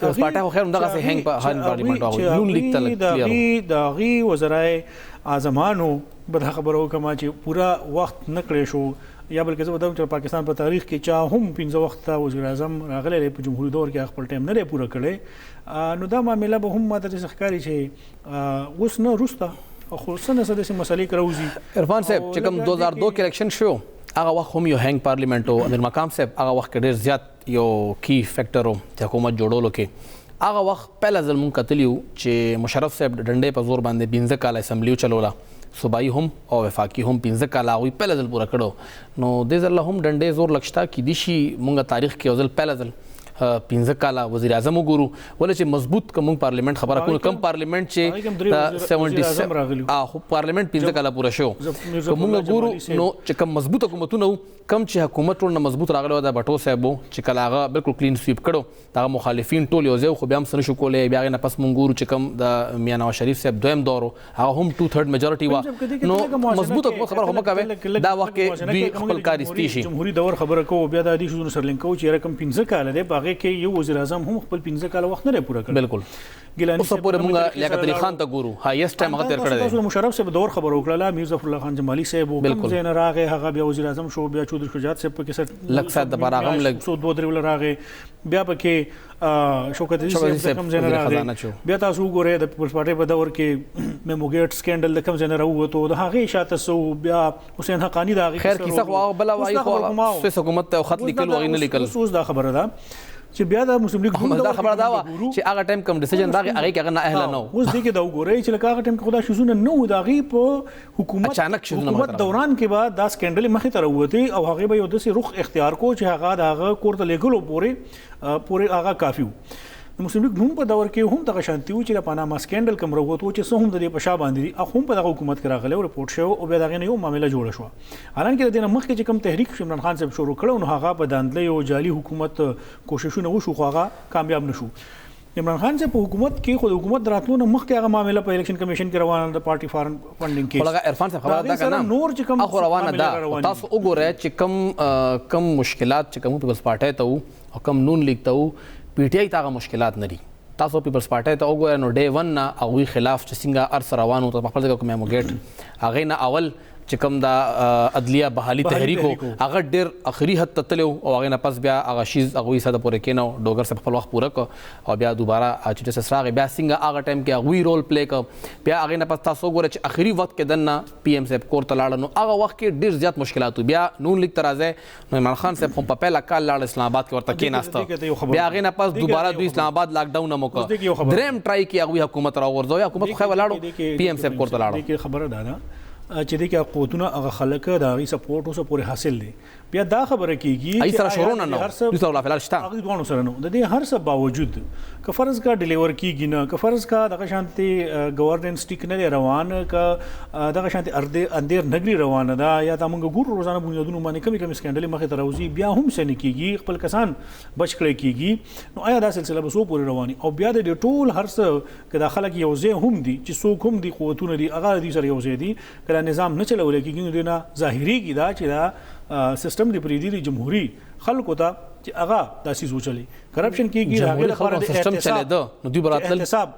A: پارټۍ خو خیر همدغسې هینګ په هر پارلیمنټ هغوی نون لیګ ته کلیر
B: د هغې وزرای اعظمانو به دا خبره وکړم چې پوره وخت نه کړی شو، یا بلکې زه به چې پاکستان په تاریخ کې چا هم 15 وخته وزیر اعظم راغلی دی په جمهوري دور کې خپل ټایم نه دی پوره کړی. نو دا معامله به هم ماته داسې ښکاري چې اوس نه وروسته خو څه نه څه داسې مسلې که راوځي.
A: عرفان صاحب چې کوم 2002 کې الیکشن شو هغه وخت هم یو هینګ پارلیمنټ و. امیر مقام صاحب هغه وخت کې ډېر زیات یو کی فیکټر و چې حکومت جوړولو کې هغه وخت پهله ځل مونږ کتلی وو چې مشرف صاحب ډنډې په زور باندې 15 کاله اسمبلیو چلوله صوبایي هم او وفاقي هم 15 کاله هغوی پهله ځل پوره کړو نو دې ځل هم ډنډې زور لږ شته کیدای شي مونږ تاریخ کې یو ځل پهله ځل 15 کاله وزیر اعظم وګورو ولې چې مضبوط کوم پارلیمنت خبره کوو کم پارلیمنت چې 77 خو پارلیمنت 15 کاله پوره شو کوم ګورو نو چې کم مضبوط حکومتونه کم چې حکومت ټول مضبوط راغلی دا بټو صاحب چې کله هغه بالکل کلین سویپ کړو دا مخالفین ټول یو ځای خو بیا هم سره شو کولای بیا نه پس مونږ ګورو چې کم د میاں نواز شریف صاحب دویم دور هغه هم 2/3 میجورټي وا نو مضبوط حکومت خبره هم کوي دا وخت کې دوی خپل کار استي شي
B: جمهوریت دور خبره کوو بیا د دې شو سرلنکو چې رقم 15 کاله دی باغې کې یو وزیر اعظم هم خپل 15 کاله وخت نه پوره کړ
A: بالکل اوس پورې مونږ لیاقت علي خان ته ګورو هایست ټایم هغه تیر کړی دی
B: مشرف صاحب دور خبر وکړه میر ظفر الله خان جمالي صاحب کوم ځای نه راغی هغه بیا وزیر اعظم شو بیا چودري شجاعت صاحب په کې
A: لک سات د بار هغه لګ
B: 102 درې راغی بیا پکې شوکت علي صاحب کوم ځای نه راغی بیا تاسو وګورئ د پیپلز پارټي په دور کې میموګیټ سکینډل د کوم ځای نه راووتو د هغه شاته سو بیا حسین حقانی دا
A: خیر کیسه خو بلا وایي خو سویس حکومت ته خط لیکل وغي نه لیکل
B: اوس دا خبره ده چې بیا د مسلم لیگ
A: دا خبره دا و چې هغه ټایم کوم ډیسیژن راغی هغه کې هغه نه اهل نه
B: اوس دې کې دا وګورئ چې لکه هغه ټایم کې خدا شوزونه نه دا غي په حکومت دوران کې بعد دا سکینډل مخې ته راوته او هغه به یو داسې رخ اختیار کو چې هغه دغه کوړه لګلو پورې هغه کافي و مسلم لیگ هم په دور کې هم دغه شانتي و چې د پاناما سکینډل کوم راوته چې څه هم د په شا باندې اخ هم په دغه حکومت کې راغله او رپورټ شو او بیا دغه یو معاملې جوړه شو حالانکه د دې مخکې چې کوم تحریک عمران خان صاحب شروع کړو نو هغه په داندلې او جعلي حکومت کوششونه وشو خو هغه کامیاب نشو عمران خان صاحب په حکومت کې خود حکومت دراتلو نه مخکې هغه معاملې په الیکشن کمیشن کې روانه د پارټي فارن فندینګ کې
A: ولګه عرفان صاحب خبره دا کنه
B: نور چې کوم
A: اخو روانه ده تاسو وګورئ چې کم مشکلات چې کوم پیپلز پارټي ته او کم نون لیگ ته پی ټی آی ته مشکلات نه دي تاسو پیپلز پارټي ته وګورئ نو ډے 1 نه هغوی خلاف چې څنګه ارس روانو ته خپل ځای کوم میموګیټ هغه نه اول چې کوم دا عدلیه بحالي تحریک هغه ډیر اخري حد ته تلو او هغه نه پس بیا هغه شیز هغه ساده پورې کینو ډوګر سره خپل وخت پوره کو او بیا دوباره چې سسراغ بیا څنګه هغه ټایم کې هغه رول پلی کو بیا هغه نه پس تاسو ګورئ چې اخري وخت کې دنه پی ایم صاحب کور ته لاړ نو هغه وخت کې ډیر زیات مشکلات بیا نون لیگ ترازه نو عمران خان صاحب هم په پهلا کال لاړ اسلام آباد کې ورته کېناسته بیا هغه نه پس دوباره دوی اسلام آباد لاک ډاون هم وکړ دریم ټرای کې هغه حکومت راوړځو حکومت خو ولاړو پی ایم صاحب کور ته لاړو
B: خبره ده چې دې کې قوتونه هغه خلک دا غي سپورټ اوسه پورې حاصل دي بیا دا خبره کیږي
A: ای سره شروع نه نو دوسرا ولا فلال شتا
B: هغه دوه سره نو د دې هر څه باوجود که فرض کا ډیلیور کیږي نه که فرض کا دغه شانتي گورننس ټیک نه روان کا دغه شانتي اندیر نګری روانه ده یا د موږ ګور روزانه بنیادونو باندې کمی کمی سکندل مخه تروزی بیا هم سن کیږي خپل کسان بچ کړي کیږي نو آیا دا سلسله به سو پورې رواني او بیا د ټول هر څه کدا خلک یو ځای هم دي چې څوک هم دي قوتونه دي هغه دي سره یو ځای دي کله نظام نه چلول کیږي نه ظاهري کی دا چې دا سیستم دی پریدي جمهوری خلکو ته چې هغه داسې سوچلي کرپشن کیږي هغه لپاره د
A: سیستم چلے دو نو دوی براتل
B: احتساب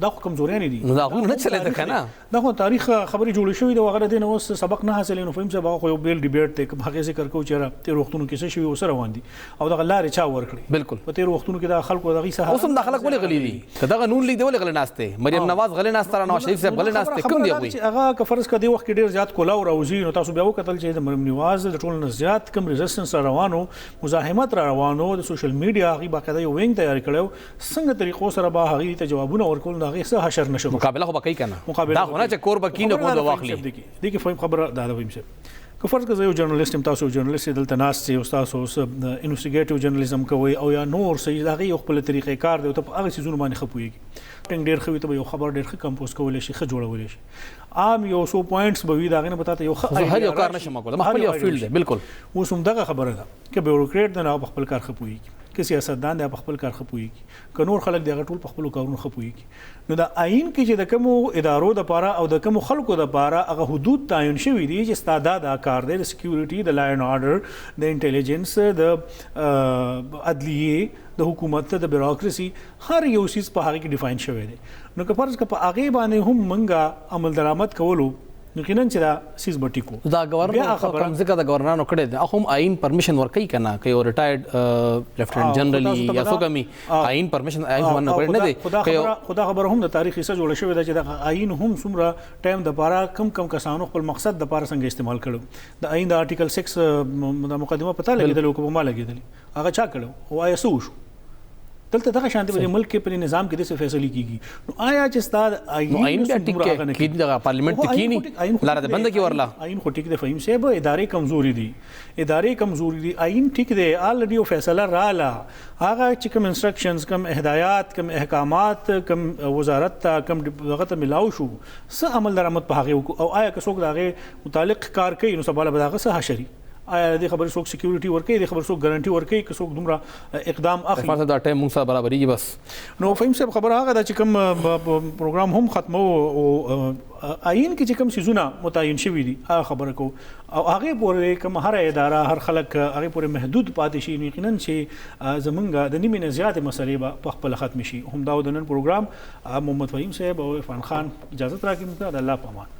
B: دا کوم زوري نه دي
A: نو دا غو نه چلے ده کنه
B: دا خو تاریخ خبري جوړ شوی دا وغیرہ دین اوس سبق نه حاصل نو فهم سبق خو یو بیل ډیبیټ ته کوم هغه ذکر کو چې تیر وختونو کې څه شوی اوس روان دي او دا لارې چا ورکړي
A: بالکل
B: په تیر وختونو کې دا خلکو دغه سه
A: اوس هم د خلک ولې غلي دي کدا نون لیگ دی ولې غلي ناشته مریم نواز غلي ناشته نواز شریف صاحب غلي ناشته کوم دی وي
B: هغه که فرض کړي وخت کې ډیر زیات کولا او راوځي نو تاسو بیا وکتل چې د مریم نواز د ټول نه زیات کم ریزिस्टنس روانو مزاحمت روانو د سوشل میډیا هغه باقاعده یو وینګ تیار کړو څنګه طریقو سره به هغه ته جوابونه ورکول دا هغه څه حشر نشو
A: مقابله خو بکای کنه دا خو نه چې کور بکینه کو د واخلي
B: دي کې فهم خبره دا ویم شه که فرض کړئ یو جرنالست هم تاسو جرنالست دلته ناس چې استاد اوس انویسټیګیټیو جرنالیزم کوي او یا نور صحیح هغه یو خپل طریقې کار دی او ته هغه سيزونه باندې خپويږي ټنګ ډیر خوي ته یو خبر ډیر ښه کمپوز کولای شي ښه جوړولای شي عام یو 100 پوینټس به وي دا غنه پتا ته یو
A: هر یو کار نشم کولای خپل یو فیلډ دی بالکل
B: اوس هم دغه خبره ده چې بیوروکریټ نه خپل کار خپويږي که سیاستدان د خپل کار خپويږي که نور خلک د خپل خپل کارونه خپويږي نو دا آئین کې چې د کوم ادارو د پاره او د کوم خلکو د پاره هغه حدود تعین شوی دي چې ستاده دا کار دی د سکیورټي د لا اینڈ آرډر د انټيليجنس د عدلیه د حکومت د بیوروکراسي هر یو شیز په هغه کې ډیفاین شوی دی نو که فرض کړه په هغه باندې هم منګه عمل درآمد کولو نو کینن چې دا سیس بټی کو
A: دا گورنر کوم ځکه دا گورنرانو کړي دي هم آئین پرمیشن ورکړي کنه که یو ریټایرډ لیفټننټ جنرالي یا څوک می آئین پرمیشن آئین ونه کړی نه دي
B: خدا خبر هم د تاریخ څخه جوړ شوی دا چې د آئین هم څومره ټایم د پاره کم کسانو خپل مقصد د پاره څنګه استعمال کړو د آئین د آرټیکل 6 د مقدمه پته لګیدل او کومه لګیدل هغه چا کړو او آیا سو شو دلته دغه شانتي په ملک کې په نظام کې د څه فیصله کیږي نو آیا چې ستاد
A: آئین بیا ټیک کې د پارلیمنت کې کینی لاره د بند کې ورلا
B: آئین خو ټیک د فهیم صاحب ادارې کمزوري دي آئین ټیک دی الریډي فیصله رااله هغه چې کوم انسټرکشنز کوم هدایات کوم احکامات کوم وزارت ته کوم دغه ته ملاو شو څه عمل درآمد په هغه او آیا که څوک دغه متعلق کار کوي نو سباله به دغه څه حشري آیا د خبرې څوک سکیورټي ورکوي د خبرې څوک ګارانټي ورکوي که څوک دومره اقدام اخلي
A: فرض دا ټایم موږ سره برابرېږي بس
B: نو فهیم صاحب خبره هغه ده چې کوم پروګرام هم ختمو او آئین کې چې کوم سیزونه متعین شوي دي هغه خبره کو او هغه پورې کوم هر اداره هر خلک هغه پورې محدود پاتې شي یقینا چې زمونږ د نیمه نه زیاتې مسلې په خپل ختم شي هم دا د نن پروګرام محمد فهیم صاحب او عرفان خان اجازه راکړي موږ ته د الله په امان.